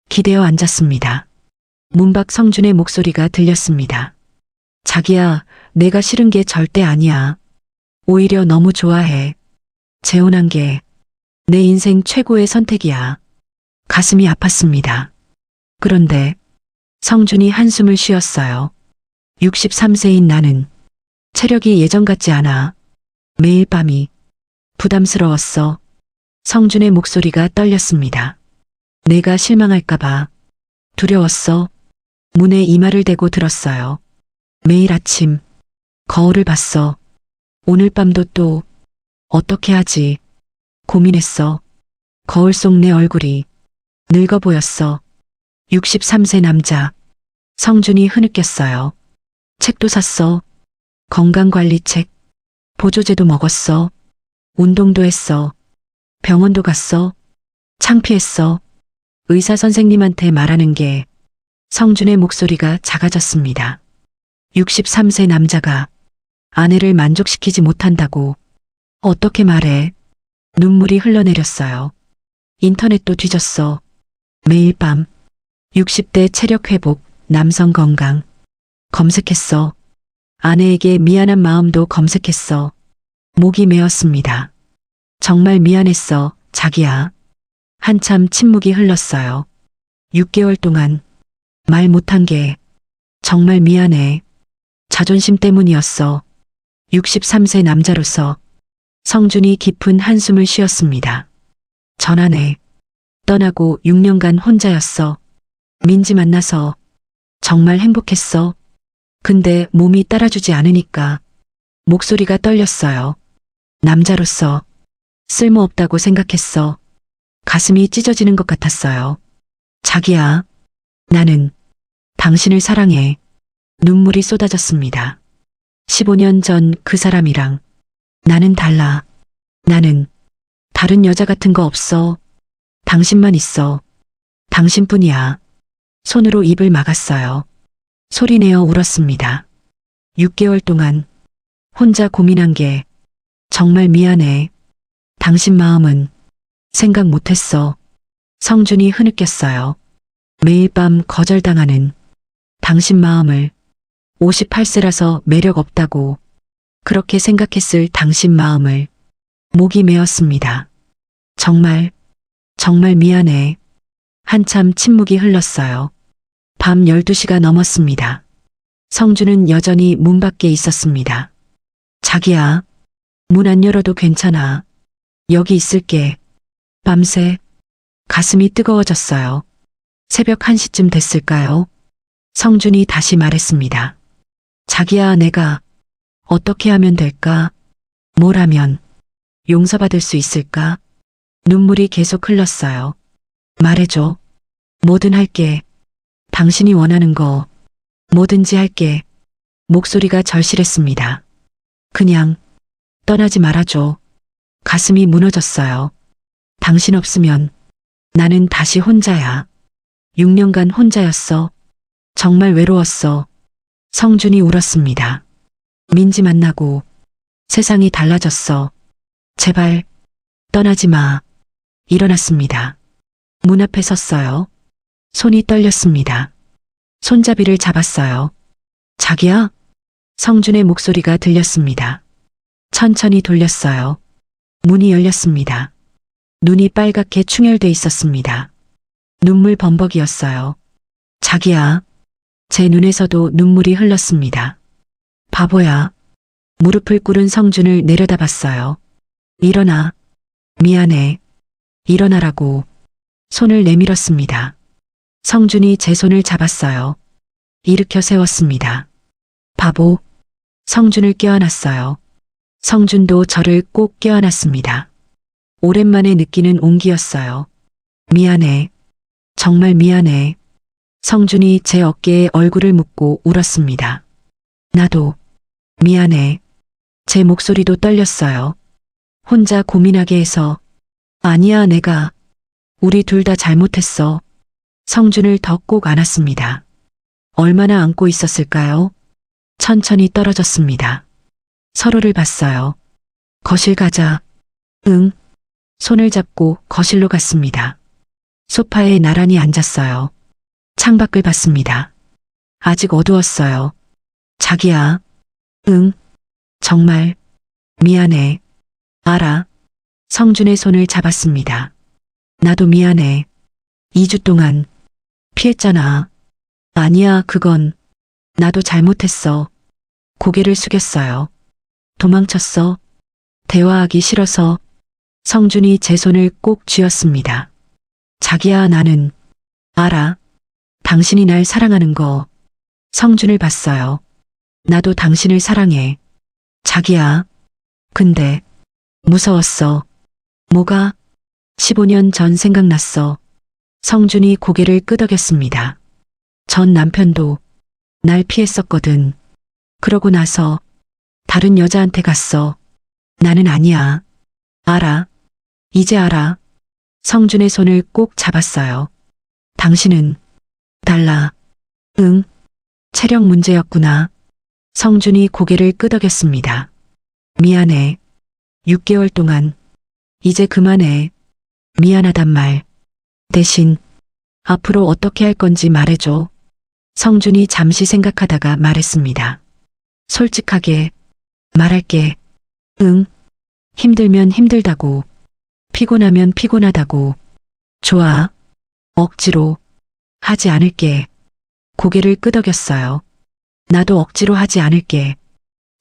기대어 앉았습니다. 문 밖 성준의 목소리가 들렸습니다. 자기야, 내가 싫은 게 절대 아니야. 오히려 너무 좋아해. 재혼한 게 내 인생 최고의 선택이야. 가슴이 아팠습니다. 그런데 성준이 한숨을 쉬었어요. 63세인 나는 체력이 예전 같지 않아. 매일 밤이 부담스러웠어. 성준의 목소리가 떨렸습니다. 내가 실망할까봐 두려웠어. 문에 이마를 대고 들었어요. 매일 아침 거울을 봤어. 오늘 밤도 또 어떻게 하지? 고민했어. 거울 속 내 얼굴이 늙어 보였어. 63세 남자. 성준이 흐느꼈어요. 책도 샀어. 건강관리책. 보조제도 먹었어. 운동도 했어. 병원도 갔어. 창피했어. 의사 선생님한테 말하는 게 성준의 목소리가 작아졌습니다. 63세 남자가 아내를 만족시키지 못한다고 어떻게 말해? 눈물이 흘러내렸어요. 인터넷도 뒤졌어. 매일 밤 60대 체력 회복, 남성 건강 검색했어. 아내에게 미안한 마음도 검색했어. 목이 메었습니다. 정말 미안했어, 자기야. 한참 침묵이 흘렀어요. 6개월 동안 말 못한 게 정말 미안해. 자존심 때문이었어. 63세 남자로서 성준이 깊은 한숨을 쉬었습니다. 전환해. 떠나고 6년간 혼자였어. 민지 만나서 정말 행복했어. 근데 몸이 따라주지 않으니까 목소리가 떨렸어요. 남자로서 쓸모없다고 생각했어. 가슴이 찢어지는 것 같았어요. 자기야, 나는 당신을 사랑해. 눈물이 쏟아졌습니다. 15년 전 그 사람이랑 나는 달라. 나는 다른 여자 같은 거 없어. 당신만 있어. 당신뿐이야. 손으로 입을 막았어요. 소리내어 울었습니다. 6개월 동안 혼자 고민한 게 정말 미안해. 당신 마음은 생각 못했어. 성준이 흐느꼈어요. 매일 밤 거절당하는 당신 마음을 58세라서 매력 없다고 그렇게 생각했을 당신 마음을 목이 메었습니다. 정말 미안해. 한참 침묵이 흘렀어요. 밤 12시가 넘었습니다. 성준은 여전히 문 밖에 있었습니다. 자기야, 문 안 열어도 괜찮아. 여기 있을게. 밤새 가슴이 뜨거워졌어요. 새벽 1시쯤 됐을까요? 성준이 다시 말했습니다. 자기야, 내가 어떻게 하면 될까? 뭘 하면 용서받을 수 있을까? 눈물이 계속 흘렀어요. 말해줘. 뭐든 할게. 당신이 원하는 거 뭐든지 할게. 목소리가 절실했습니다. 그냥 떠나지 말아줘. 가슴이 무너졌어요. 당신 없으면 나는 다시 혼자야. 6년간 혼자였어. 정말 외로웠어. 성준이 울었습니다. 민지 만나고 세상이 달라졌어. 제발 떠나지 마. 일어났습니다. 문 앞에 섰어요. 손이 떨렸습니다. 손잡이를 잡았어요. 자기야? 성준의 목소리가 들렸습니다. 천천히 돌렸어요. 문이 열렸습니다. 눈이 빨갛게 충혈돼 있었습니다. 눈물 범벅이었어요. 자기야. 제 눈에서도 눈물이 흘렀습니다. 바보야. 무릎을 꿇은 성준을 내려다봤어요. 일어나. 미안해. 일어나라고. 손을 내밀었습니다. 성준이 제 손을 잡았어요. 일으켜 세웠습니다. 바보. 성준을 껴안았어요. 성준도 저를 꼭 껴안았습니다. 오랜만에 느끼는 온기였어요. 미안해. 정말 미안해. 성준이 제 어깨에 얼굴을 묻고 울었습니다. 나도 미안해. 제 목소리도 떨렸어요. 혼자 고민하게 해서. 아니야, 우리 둘 다 잘못했어. 성준을 더 꼭 안았습니다. 얼마나 안고 있었을까요? 천천히 떨어졌습니다. 서로를 봤어요. 거실 가자. 응. 손을 잡고 거실로 갔습니다. 소파에 나란히 앉았어요. 창밖을 봤습니다. 아직 어두웠어요. 자기야. 응. 정말 미안해. 알아. 성준의 손을 잡았습니다. 나도 미안해. 2주 동안 피했잖아. 아니야, 그건 나도 잘못했어. 고개를 숙였어요. 도망쳤어. 대화하기 싫어서. 성준이 제 손을 꼭 쥐었습니다. 자기야, 나는 알아. 당신이 날 사랑하는 거. 성준을 봤어요. 나도 당신을 사랑해. 자기야. 근데 무서웠어. 뭐가? 15년 전 생각났어. 성준이 고개를 끄덕였습니다. 전 남편도 날 피했었거든. 그러고 나서 다른 여자한테 갔어. 나는 아니야. 알아. 이제 알아. 성준의 손을 꼭 잡았어요. 당신은 달라. 응. 체력 문제였구나. 성준이 고개를 끄덕였습니다. 미안해. 6개월 동안. 이제 그만해. 미안하단 말. 대신 앞으로 어떻게 할 건지 말해줘. 성준이 잠시 생각하다가 말했습니다. 솔직하게 말할게. 응. 힘들면 힘들다고. 피곤하면 피곤하다고. 좋아. 억지로 하지 않을게. 고개를 끄덕였어요. 나도 억지로 하지 않을게.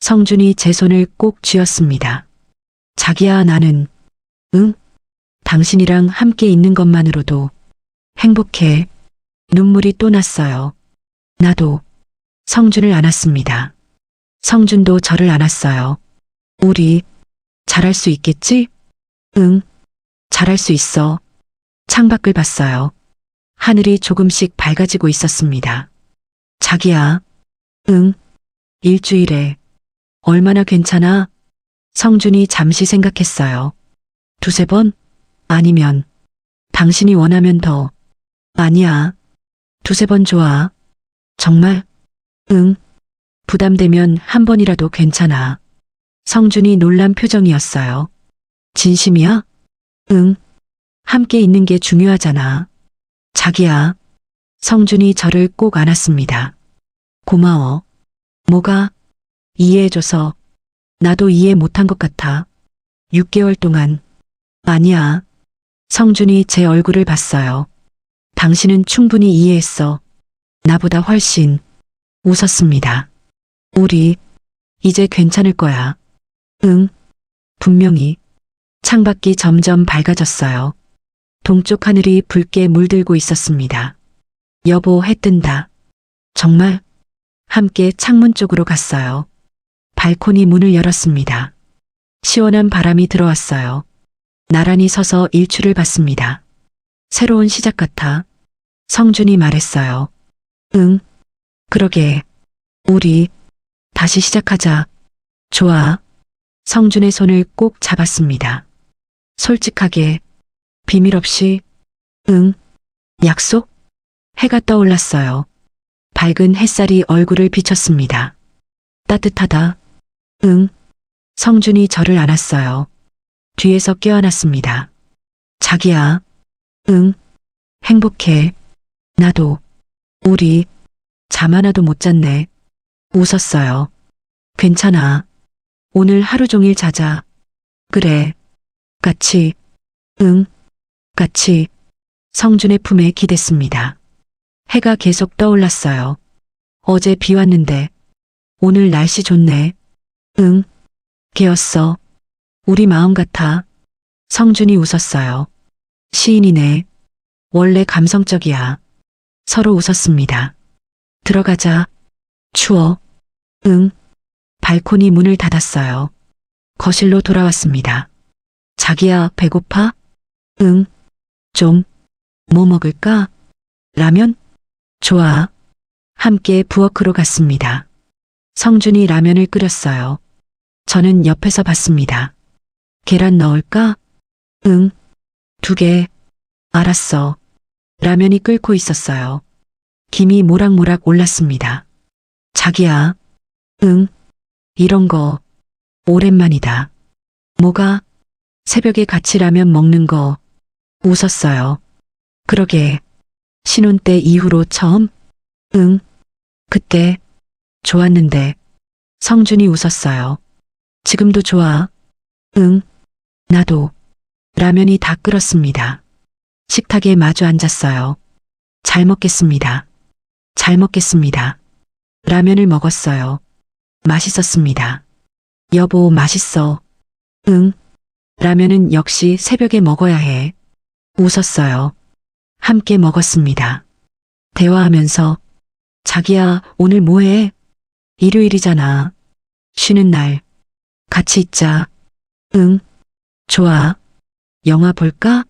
성준이 제 손을 꼭 쥐었습니다. 자기야, 나는 응? 당신이랑 함께 있는 것만으로도 행복해. 눈물이 또 났어요. 나도 성준을 안았습니다. 성준도 저를 안았어요. 우리 잘할 수 있겠지? 응. 잘할 수 있어. 창밖을 봤어요. 하늘이 조금씩 밝아지고 있었습니다. 자기야. 응. 일주일에 얼마나 괜찮아? 성준이 잠시 생각했어요. 2-3번? 아니면 당신이 원하면 더. 아니야. 2-3번 좋아. 정말? 응. 부담되면 1번이라도 괜찮아. 성준이 놀란 표정이었어요. 진심이야? 응. 함께 있는 게 중요하잖아. 자기야. 성준이 저를 꼭 안았습니다. 고마워. 뭐가? 이해해줘서. 나도 이해 못한 것 같아. 6개월 동안. 아니야. 성준이 제 얼굴을 봤어요. 당신은 충분히 이해했어. 나보다 훨씬. 웃었습니다. 우리 이제 괜찮을 거야. 응. 분명히. 창밖이 점점 밝아졌어요. 동쪽 하늘이 붉게 물들고 있었습니다. 여보, 해 뜬다. 정말? 함께 창문 쪽으로 갔어요. 발코니 문을 열었습니다. 시원한 바람이 들어왔어요. 나란히 서서 일출을 봤습니다. 새로운 시작 같아. 성준이 말했어요. 응. 그러게. 우리 다시 시작하자. 좋아. 성준의 손을 꼭 잡았습니다. 솔직하게. 비밀 없이. 응. 약속? 해가 떠올랐어요. 밝은 햇살이 얼굴을 비쳤습니다. 따뜻하다. 응. 성준이 저를 안았어요. 뒤에서 껴안았습니다. 자기야. 응. 행복해. 나도. 우리 잠 하나도 못 잤네. 웃었어요. 괜찮아. 오늘 하루 종일 자자. 그래. 같이. 응. 같이. 성준의 품에 기댔습니다. 해가 계속 떠올랐어요. 어제 비 왔는데 오늘 날씨 좋네. 응. 개었어. 우리 마음 같아. 성준이 웃었어요. 시인이네. 원래 감성적이야. 서로 웃었습니다. 들어가자. 추워. 응. 발코니 문을 닫았어요. 거실로 돌아왔습니다. 자기야, 배고파? 응. 좀. 뭐 먹을까? 라면? 좋아. 함께 부엌으로 갔습니다. 성준이 라면을 끓였어요. 저는 옆에서 봤습니다. 계란 넣을까? 응. 2개. 알았어. 라면이 끓고 있었어요. 김이 모락모락 올랐습니다. 자기야. 응. 이런 거 오랜만이다. 뭐가? 새벽에 같이 라면 먹는 거. 웃었어요. 그러게. 신혼 때 이후로 처음? 응. 그때 좋았는데. 성준이 웃었어요. 지금도 좋아. 응. 나도. 라면이 다 끓었습니다. 식탁에 마주 앉았어요. 잘 먹겠습니다. 잘 먹겠습니다. 라면을 먹었어요. 맛있었습니다. 여보, 맛있어. 응. 라면은 역시 새벽에 먹어야 해. 웃었어요. 함께 먹었습니다. 대화하면서 자기야, 오늘 뭐 해? 일요일이잖아. 쉬는 날. 같이 있자. 응. 좋아. 영화 볼까?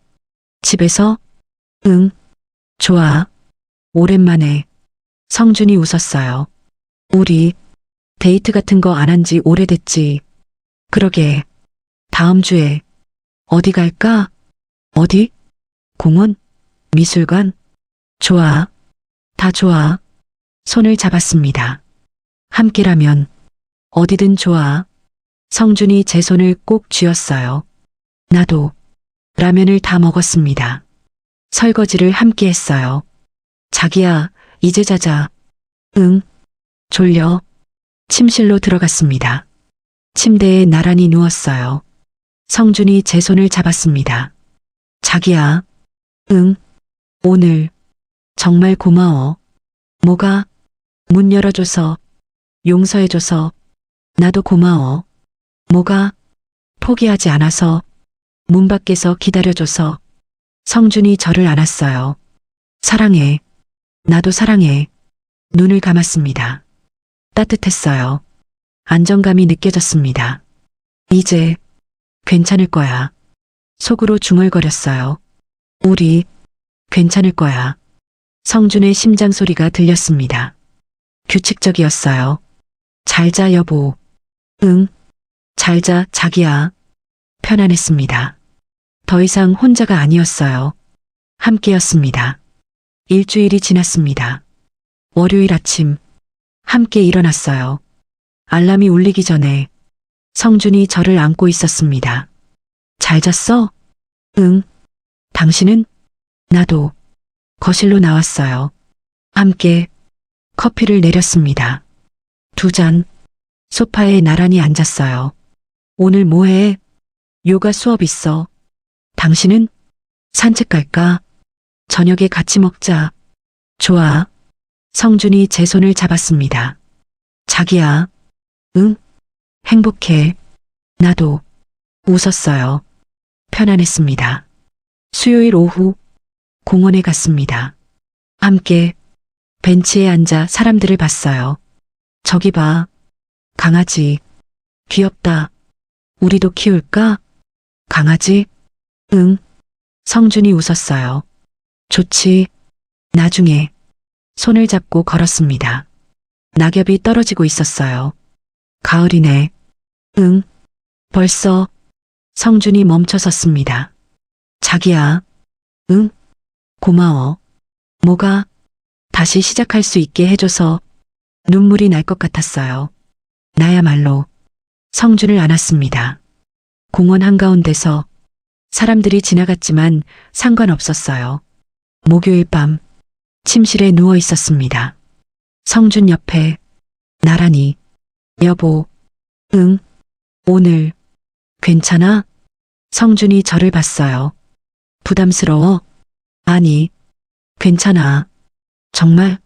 집에서? 응. 좋아. 오랜만에. 성준이 웃었어요. 우리 데이트 같은 거 안 한 지 오래됐지. 그러게. 다음 주에 어디 갈까? 어디? 공원? 미술관? 좋아. 다 좋아. 손을 잡았습니다. 함께라면 어디든 좋아. 성준이 제 손을 꼭 쥐었어요. 나도. 라면을 다 먹었습니다. 설거지를 함께 했어요. 자기야, 이제 자자. 응. 졸려. 침실로 들어갔습니다. 침대에 나란히 누웠어요. 성준이 제 손을 잡았습니다. 자기야. 응. 오늘 정말 고마워. 뭐가? 문 열어줘서, 용서해줘서, 나도 고마워. 뭐가? 포기하지 않아서, 문 밖에서 기다려줘서. 성준이 저를 안았어요. 사랑해. 나도 사랑해. 눈을 감았습니다. 따뜻했어요. 안정감이 느껴졌습니다. 이제 괜찮을 거야. 속으로 중얼거렸어요. 우리 괜찮을 거야. 성준의 심장 소리가 들렸습니다. 규칙적이었어요. 잘 자, 여보. 응. 잘 자, 자기야. 편안했습니다. 더 이상 혼자가 아니었어요. 함께였습니다. 일주일이 지났습니다. 월요일 아침, 함께 일어났어요. 알람이 울리기 전에 성준이 저를 안고 있었습니다. 잘 잤어? 응. 당신은? 나도. 거실로 나왔어요. 함께 커피를 내렸습니다. 2잔. 소파에 나란히 앉았어요. 오늘 뭐 해? 요가 수업 있어. 당신은? 산책 갈까? 저녁에 같이 먹자. 좋아. 성준이 제 손을 잡았습니다. 자기야. 응? 행복해. 나도. 웃었어요. 편안했습니다. 수요일 오후 공원에 갔습니다. 함께 벤치에 앉아 사람들을 봤어요. 저기 봐. 강아지. 귀엽다. 우리도 키울까? 강아지? 응. 성준이 웃었어요. 좋지. 나중에. 손을 잡고 걸었습니다. 낙엽이 떨어지고 있었어요. 가을이네. 응. 벌써. 성준이 멈춰 섰습니다. 자기야. 응. 고마워. 뭐가? 다시 시작할 수 있게 해줘서 눈물이 날 것 같았어요. 나야말로. 성준을 안았습니다. 공원 한가운데서 사람들이 지나갔지만 상관없었어요. 목요일 밤 침실에 누워 있었습니다. 성준 옆에 나란히. 여보. 응. 오늘 괜찮아? 성준이 저를 봤어요. 부담스러워? 아니. 괜찮아. 정말?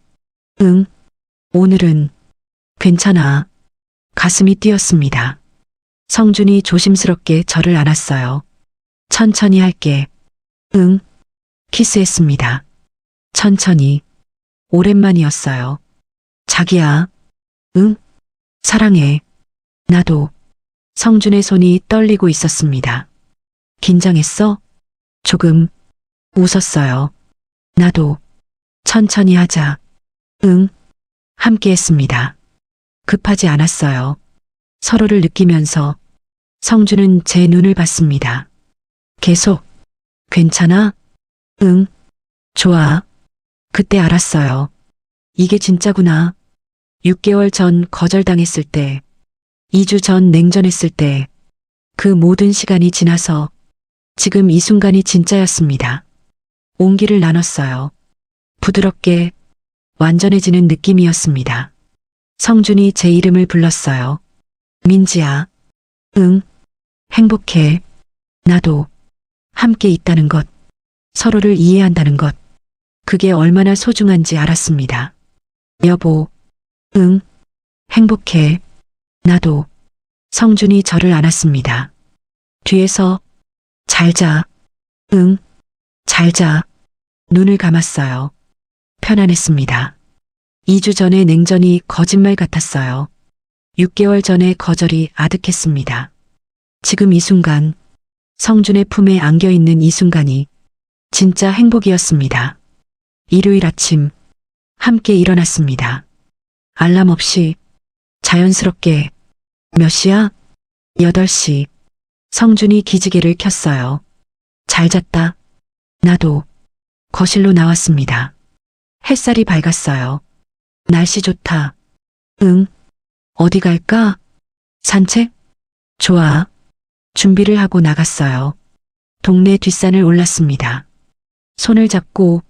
응. 오늘은 괜찮아. 가슴이 뛰었습니다. 성준이 조심스럽게 저를 안았어요. 천천히 할게. 응. 키스했습니다. 천천히. 오랜만이었어요. 자기야. 응? 사랑해. 나도. 성준의 손이 떨리고 있었습니다. 긴장했어? 조금. 웃었어요. 나도. 천천히 하자. 응. 함께 했습니다. 급하지 않았어요. 서로를 느끼면서 성준은 제 눈을 봤습니다. 계속. 괜찮아? 응. 좋아. 그때 알았어요. 이게 진짜구나. 6개월 전 거절당했을 때, 2주 전 냉전했을 때, 그 모든 시간이 지나서 지금 이 순간이 진짜였습니다. 온기를 나눴어요. 부드럽게 완전해지는 느낌이었습니다. 성준이 제 이름을 불렀어요. 민지야. 응. 행복해. 나도. 함께 있다는 것. 서로를 이해한다는 것. 그게 얼마나 소중한지 알았습니다. 여보. 응. 행복해. 나도. 성준이 저를 안았습니다. 뒤에서 잘 자. 응. 잘 자. 눈을 감았어요. 편안했습니다. 2주 전의 냉전이 거짓말 같았어요. 6개월 전의 거절이 아득했습니다. 지금 이 순간, 성준의 품에 안겨있는 이 순간이 진짜 행복이었습니다. 일요일 아침, 함께 일어났습니다. 알람 없이, 자연스럽게, 몇 시야? 8시. 성준이 기지개를 켰어요. 잘 잤다. 나도. 거실로 나왔습니다. 햇살이 밝았어요. 날씨 좋다. 응. 어디 갈까? 산책? 좋아. 준비를 하고 나갔어요. 동네 뒷산을 올랐습니다. 손을 잡고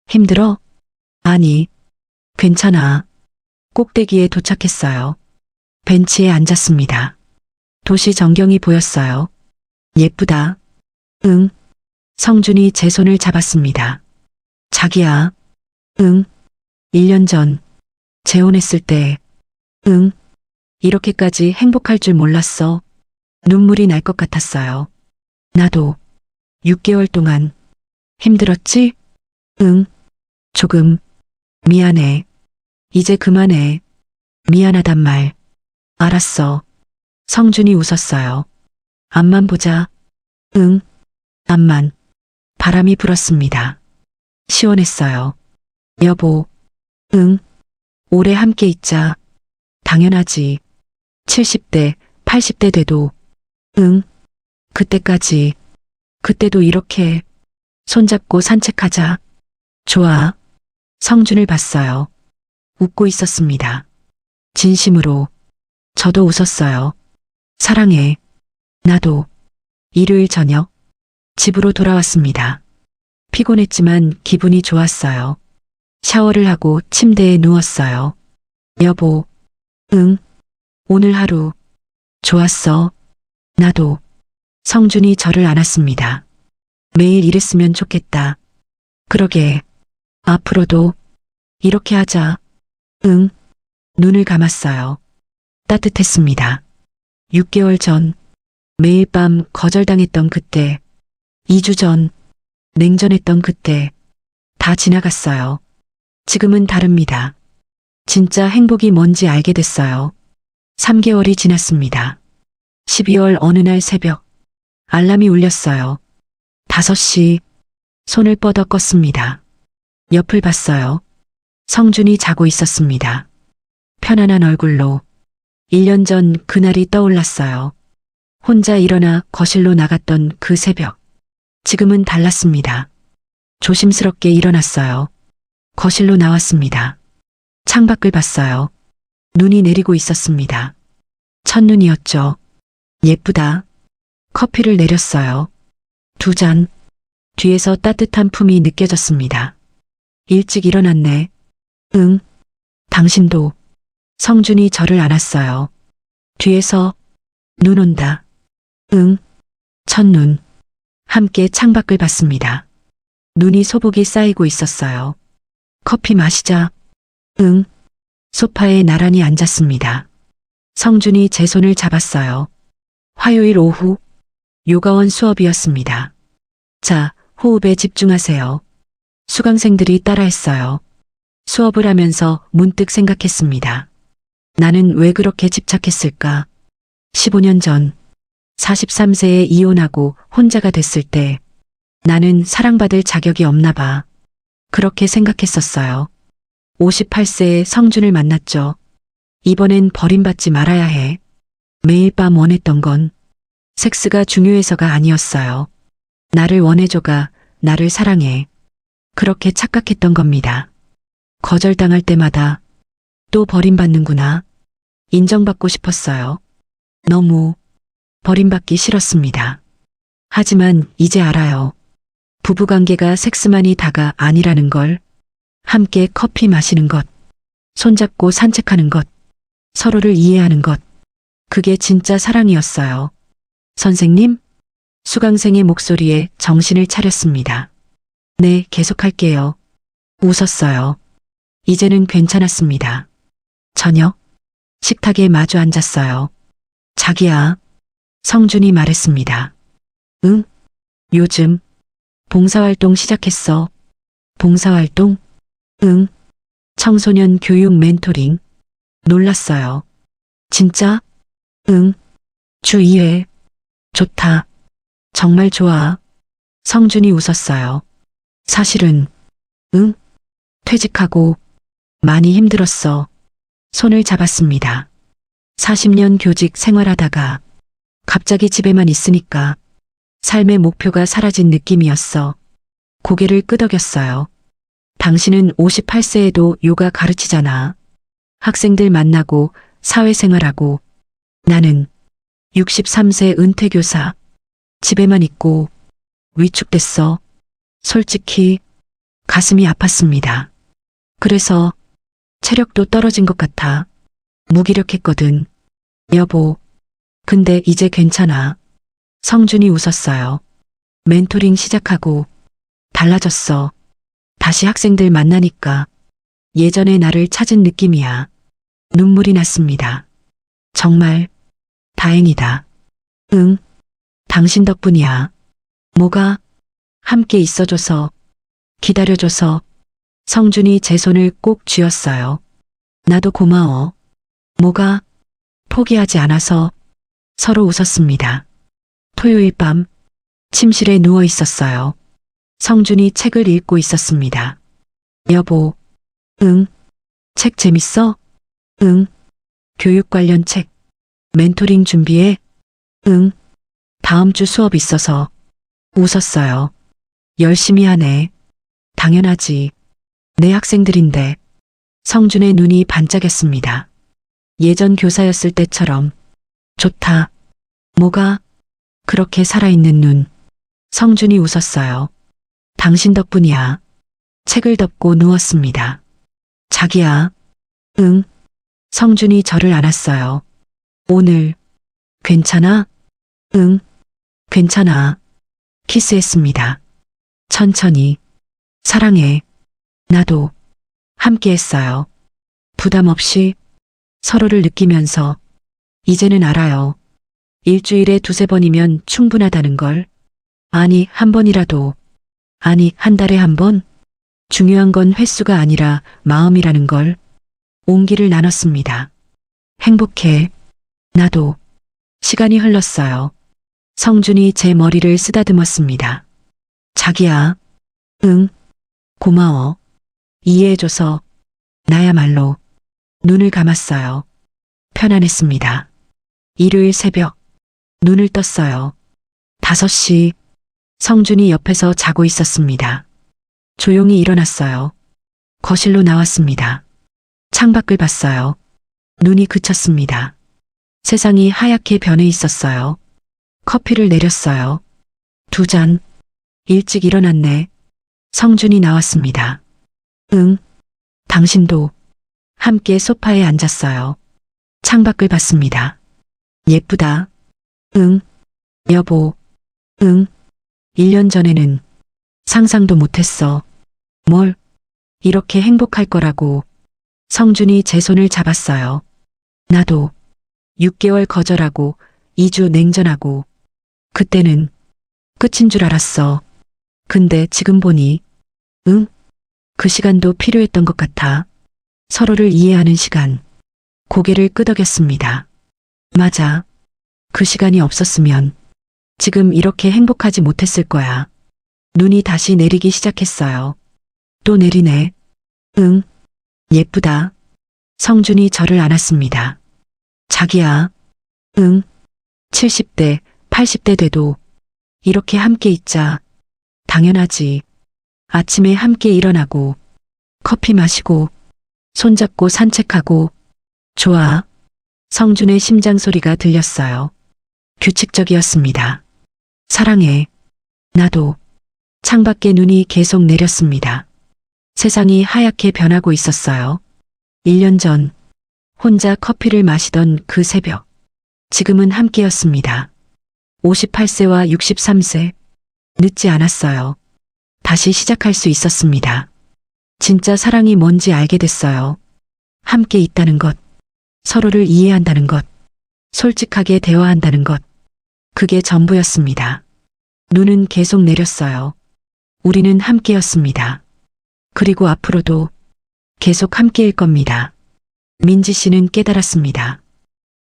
힘들어? 아니, 괜찮아. 꼭대기에 도착했어요. 벤치에 앉았습니다. 도시 전경이 보였어요. 예쁘다. 응. 성준이 제 손을 잡았습니다. 자기야. 응. 1년 전 재혼했을 때. 응. 이렇게까지 행복할 줄 몰랐어. 눈물이 날 것 같았어요. 나도. 6개월 동안 힘들었지? 응. 조금. 미안해. 이제 그만해. 미안하단 말. 알았어. 성준이 웃었어요. 앞만 보자. 응. 앞만. 바람이 불었습니다. 시원했어요. 여보. 응. 오래 함께 있자. 당연하지. 70대, 80대 돼도. 응. 그때까지. 그때도 이렇게 손잡고 산책하자. 좋아. 성준을 봤어요. 웃고 있었습니다. 진심으로. 저도 웃었어요. 사랑해. 나도. 일요일 저녁. 집으로 돌아왔습니다. 피곤했지만 기분이 좋았어요. 샤워를 하고 침대에 누웠어요. 여보. 응. 오늘 하루. 좋았어. 나도. 성준이 저를 안았습니다. 매일 이랬으면 좋겠다. 그러게. 앞으로도 이렇게 하자. 응. 눈을 감았어요. 따뜻했습니다. 6개월 전 매일 밤 거절당했던 그때, 2주 전 냉전했던 그때 다 지나갔어요. 지금은 다릅니다. 진짜 행복이 뭔지 알게 됐어요. 3개월이 지났습니다. 12월 어느 날 새벽 알람이 울렸어요. 5시. 손을 뻗어 껐습니다. 옆을 봤어요. 성준이 자고 있었습니다. 편안한 얼굴로 1년 전 그날이 떠올랐어요. 혼자 일어나 거실로 나갔던 그 새벽. 지금은 달랐습니다. 조심스럽게 일어났어요. 거실로 나왔습니다. 창밖을 봤어요. 눈이 내리고 있었습니다. 첫눈이었죠. 예쁘다. 커피를 내렸어요. 2잔. 뒤에서 따뜻한 품이 느껴졌습니다. 일찍 일어났네. 응. 당신도. 성준이 저를 안았어요. 뒤에서 눈 온다. 응. 첫눈. 함께 창밖을 봤습니다. 눈이 소복이 쌓이고 있었어요. 커피 마시자. 응. 소파에 나란히 앉았습니다. 성준이 제 손을 잡았어요. 화요일 오후 요가원 수업이었습니다. 자, 호흡에 집중하세요. 수강생들이 따라했어요. 수업을 하면서 문득 생각했습니다. 나는 왜 그렇게 집착했을까? 15년 전 43세에 이혼하고 혼자가 됐을 때 나는 사랑받을 자격이 없나 봐. 그렇게 생각했었어요. 58세에 성준을 만났죠. 이번엔 버림받지 말아야 해. 매일 밤 원했던 건 섹스가 중요해서가 아니었어요. 나를 원해줘가 나를 사랑해. 그렇게 착각했던 겁니다. 거절당할 때마다 또 버림받는구나. 인정받고 싶었어요. 너무 버림받기 싫었습니다. 하지만 이제 알아요. 부부관계가 섹스만이 다가 아니라는 걸. 함께 커피 마시는 것, 손잡고 산책하는 것, 서로를 이해하는 것. 그게 진짜 사랑이었어요. 선생님? 수강생의 목소리에 정신을 차렸습니다. 네, 계속할게요. 웃었어요. 이제는 괜찮았습니다. 저녁, 식탁에 마주 앉았어요. 자기야, 성준이 말했습니다. 응? 요즘 봉사활동 시작했어. 봉사활동? 응. 청소년 교육 멘토링. 놀랐어요. 진짜? 응. 주 2회. 좋다. 정말 좋아. 성준이 웃었어요. 사실은, 응? 퇴직하고 많이 힘들었어. 손을 잡았습니다. 40년 교직 생활하다가 갑자기 집에만 있으니까 삶의 목표가 사라진 느낌이었어. 고개를 끄덕였어요. 당신은 58세에도 요가 가르치잖아. 학생들 만나고 사회생활하고. 나는 63세 은퇴교사. 집에만 있고 위축됐어. 솔직히 가슴이 아팠습니다. 그래서 체력도 떨어진 것 같아. 무기력했거든. 여보, 근데 이제 괜찮아. 성준이 웃었어요. 멘토링 시작하고 달라졌어. 다시 학생들 만나니까 예전의 나를 찾은 느낌이야. 눈물이 났습니다. 정말 다행이다. 응, 당신 덕분이야. 뭐가? 함께 있어줘서, 기다려줘서. 성준이 제 손을 꼭 쥐었어요. 나도 고마워. 뭐가? 포기하지 않아서. 서로 웃었습니다. 토요일 밤 침실에 누워 있었어요. 성준이 책을 읽고 있었습니다. 여보, 응. 책 재밌어? 응. 교육 관련 책. 멘토링 준비해? 응. 다음 주 수업 있어서. 웃었어요. 열심히 하네. 당연하지. 내 학생들인데. 성준의 눈이 반짝였습니다. 예전 교사였을 때처럼. 좋다. 뭐가? 그렇게 살아있는 눈. 성준이 웃었어요. 당신 덕분이야. 책을 덮고 누웠습니다. 자기야. 응. 성준이 저를 안았어요. 오늘 괜찮아? 응. 괜찮아. 키스했습니다. 천천히. 사랑해. 나도. 함께 했어요. 부담 없이 서로를 느끼면서. 이제는 알아요. 일주일에 2~3번이면 충분하다는 걸. 아니, 한 번이라도. 아니, 한 달에 한 번? 중요한 건 횟수가 아니라 마음이라는 걸. 온기를 나눴습니다. 행복해. 나도. 시간이 흘렀어요. 성준이 제 머리를 쓰다듬었습니다. 자기야. 응. 고마워. 이해해줘서. 나야말로. 눈을 감았어요. 편안했습니다. 일요일 새벽. 눈을 떴어요. 5시. 성준이 옆에서 자고 있었습니다. 조용히 일어났어요. 거실로 나왔습니다. 창밖을 봤어요. 눈이 그쳤습니다. 세상이 하얗게 변해 있었어요. 커피를 내렸어요. 2잔. 일찍 일어났네. 성준이 나왔습니다. 응. 당신도. 함께 소파에 앉았어요. 창밖을 봤습니다. 예쁘다. 응. 여보. 응. 1년 전에는 상상도 못했어. 뭘? 이렇게 행복할 거라고. 성준이 제 손을 잡았어요. 나도. 6개월 거절하고 2주 냉전하고. 그때는 끝인 줄 알았어. 근데 지금 보니, 응? 그 시간도 필요했던 것 같아. 서로를 이해하는 시간. 고개를 끄덕였습니다. 맞아. 그 시간이 없었으면 지금 이렇게 행복하지 못했을 거야. 눈이 다시 내리기 시작했어요. 또 내리네. 응. 예쁘다. 성준이 저를 안았습니다. 자기야. 응. 70대, 80대 돼도 이렇게 함께 있자. 당연하지. 아침에 함께 일어나고 커피 마시고 손잡고 산책하고 좋아. 성준의 심장 소리가 들렸어요. 규칙적이었습니다. 사랑해. 나도. 창밖에 눈이 계속 내렸습니다. 세상이 하얗게 변하고 있었어요. 1년 전 혼자 커피를 마시던 그 새벽. 지금은 함께였습니다. 58세와 63세. 늦지 않았어요. 다시 시작할 수 있었습니다. 진짜 사랑이 뭔지 알게 됐어요. 함께 있다는 것, 서로를 이해한다는 것, 솔직하게 대화한다는 것. 그게 전부였습니다. 눈은 계속 내렸어요. 우리는 함께였습니다. 그리고 앞으로도 계속 함께일 겁니다. 민지 씨는 깨달았습니다.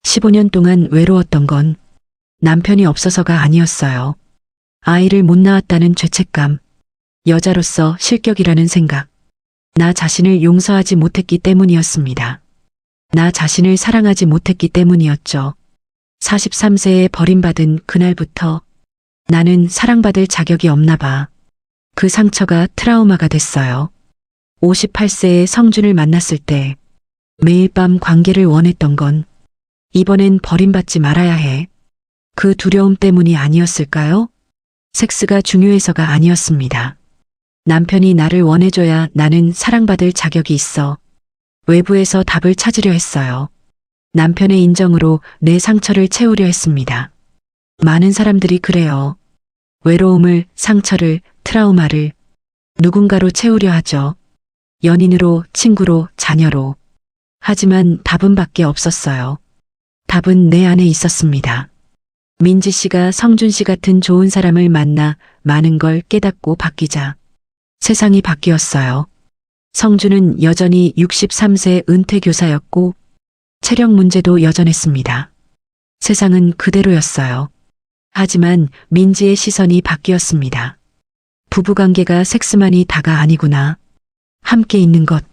15년 동안 외로웠던 건 남편이 없어서가 아니었어요. 아이를 못 낳았다는 죄책감, 여자로서 실격이라는 생각, 나 자신을 용서하지 못했기 때문이었습니다. 나 자신을 사랑하지 못했기 때문이었죠. 43세에 버림받은 그날부터 나는 사랑받을 자격이 없나 봐. 그 상처가 트라우마가 됐어요. 58세에 성준을 만났을 때 매일 밤 관계를 원했던 건 이번엔 버림받지 말아야 해. 그 두려움 때문이 아니었을까요? 섹스가 중요해서가 아니었습니다. 남편이 나를 원해줘야 나는 사랑받을 자격이 있어. 외부에서 답을 찾으려 했어요. 남편의 인정으로 내 상처를 채우려 했습니다. 많은 사람들이 그래요. 외로움을, 상처를, 트라우마를 누군가로 채우려 하죠. 연인으로, 친구로, 자녀로. 하지만 답은 밖에 없었어요. 답은 내 안에 있었습니다. 민지 씨가 성준 씨 같은 좋은 사람을 만나 많은 걸 깨닫고 바뀌자 세상이 바뀌었어요. 성준은 여전히 63세 은퇴 교사였고 체력 문제도 여전했습니다. 세상은 그대로였어요. 하지만 민지의 시선이 바뀌었습니다. 부부관계가 섹스만이 다가 아니구나. 함께 있는 것.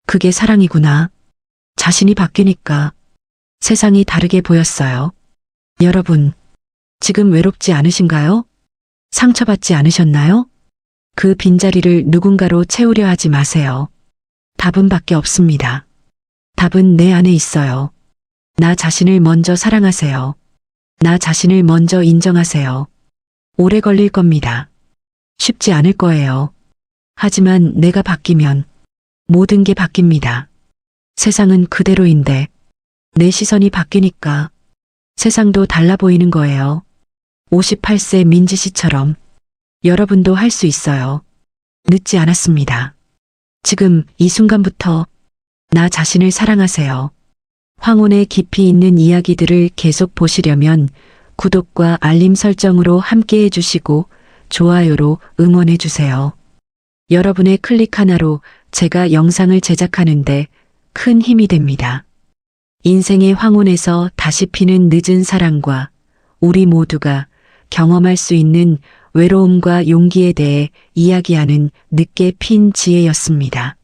그게 사랑이구나. 자신이 바뀌니까 세상이 다르게 보였어요. 여러분, 지금 외롭지 않으신가요? 상처받지 않으셨나요? 그 빈자리를 누군가로 채우려 하지 마세요. 답은 밖에 없습니다. 답은 내 안에 있어요. 나 자신을 먼저 사랑하세요. 나 자신을 먼저 인정하세요. 오래 걸릴 겁니다. 쉽지 않을 거예요. 하지만 내가 바뀌면 모든 게 바뀝니다. 세상은 그대로인데 내 시선이 바뀌니까 세상도 달라 보이는 거예요. 58세 민지 씨처럼 여러분도 할 수 있어요. 늦지 않았습니다. 지금 이 순간부터 나 자신을 사랑하세요. 황혼의 깊이 있는 이야기들을 계속 보시려면 구독과 알림 설정으로 함께 해주시고 좋아요로 응원해 주세요. 여러분의 클릭 하나로 제가 영상을 제작하는데 큰 힘이 됩니다. 인생의 황혼에서 다시 피는 늦은 사랑과 우리 모두가 경험할 수 있는 외로움과 용기에 대해 이야기하는 늦게 핀 지혜였습니다.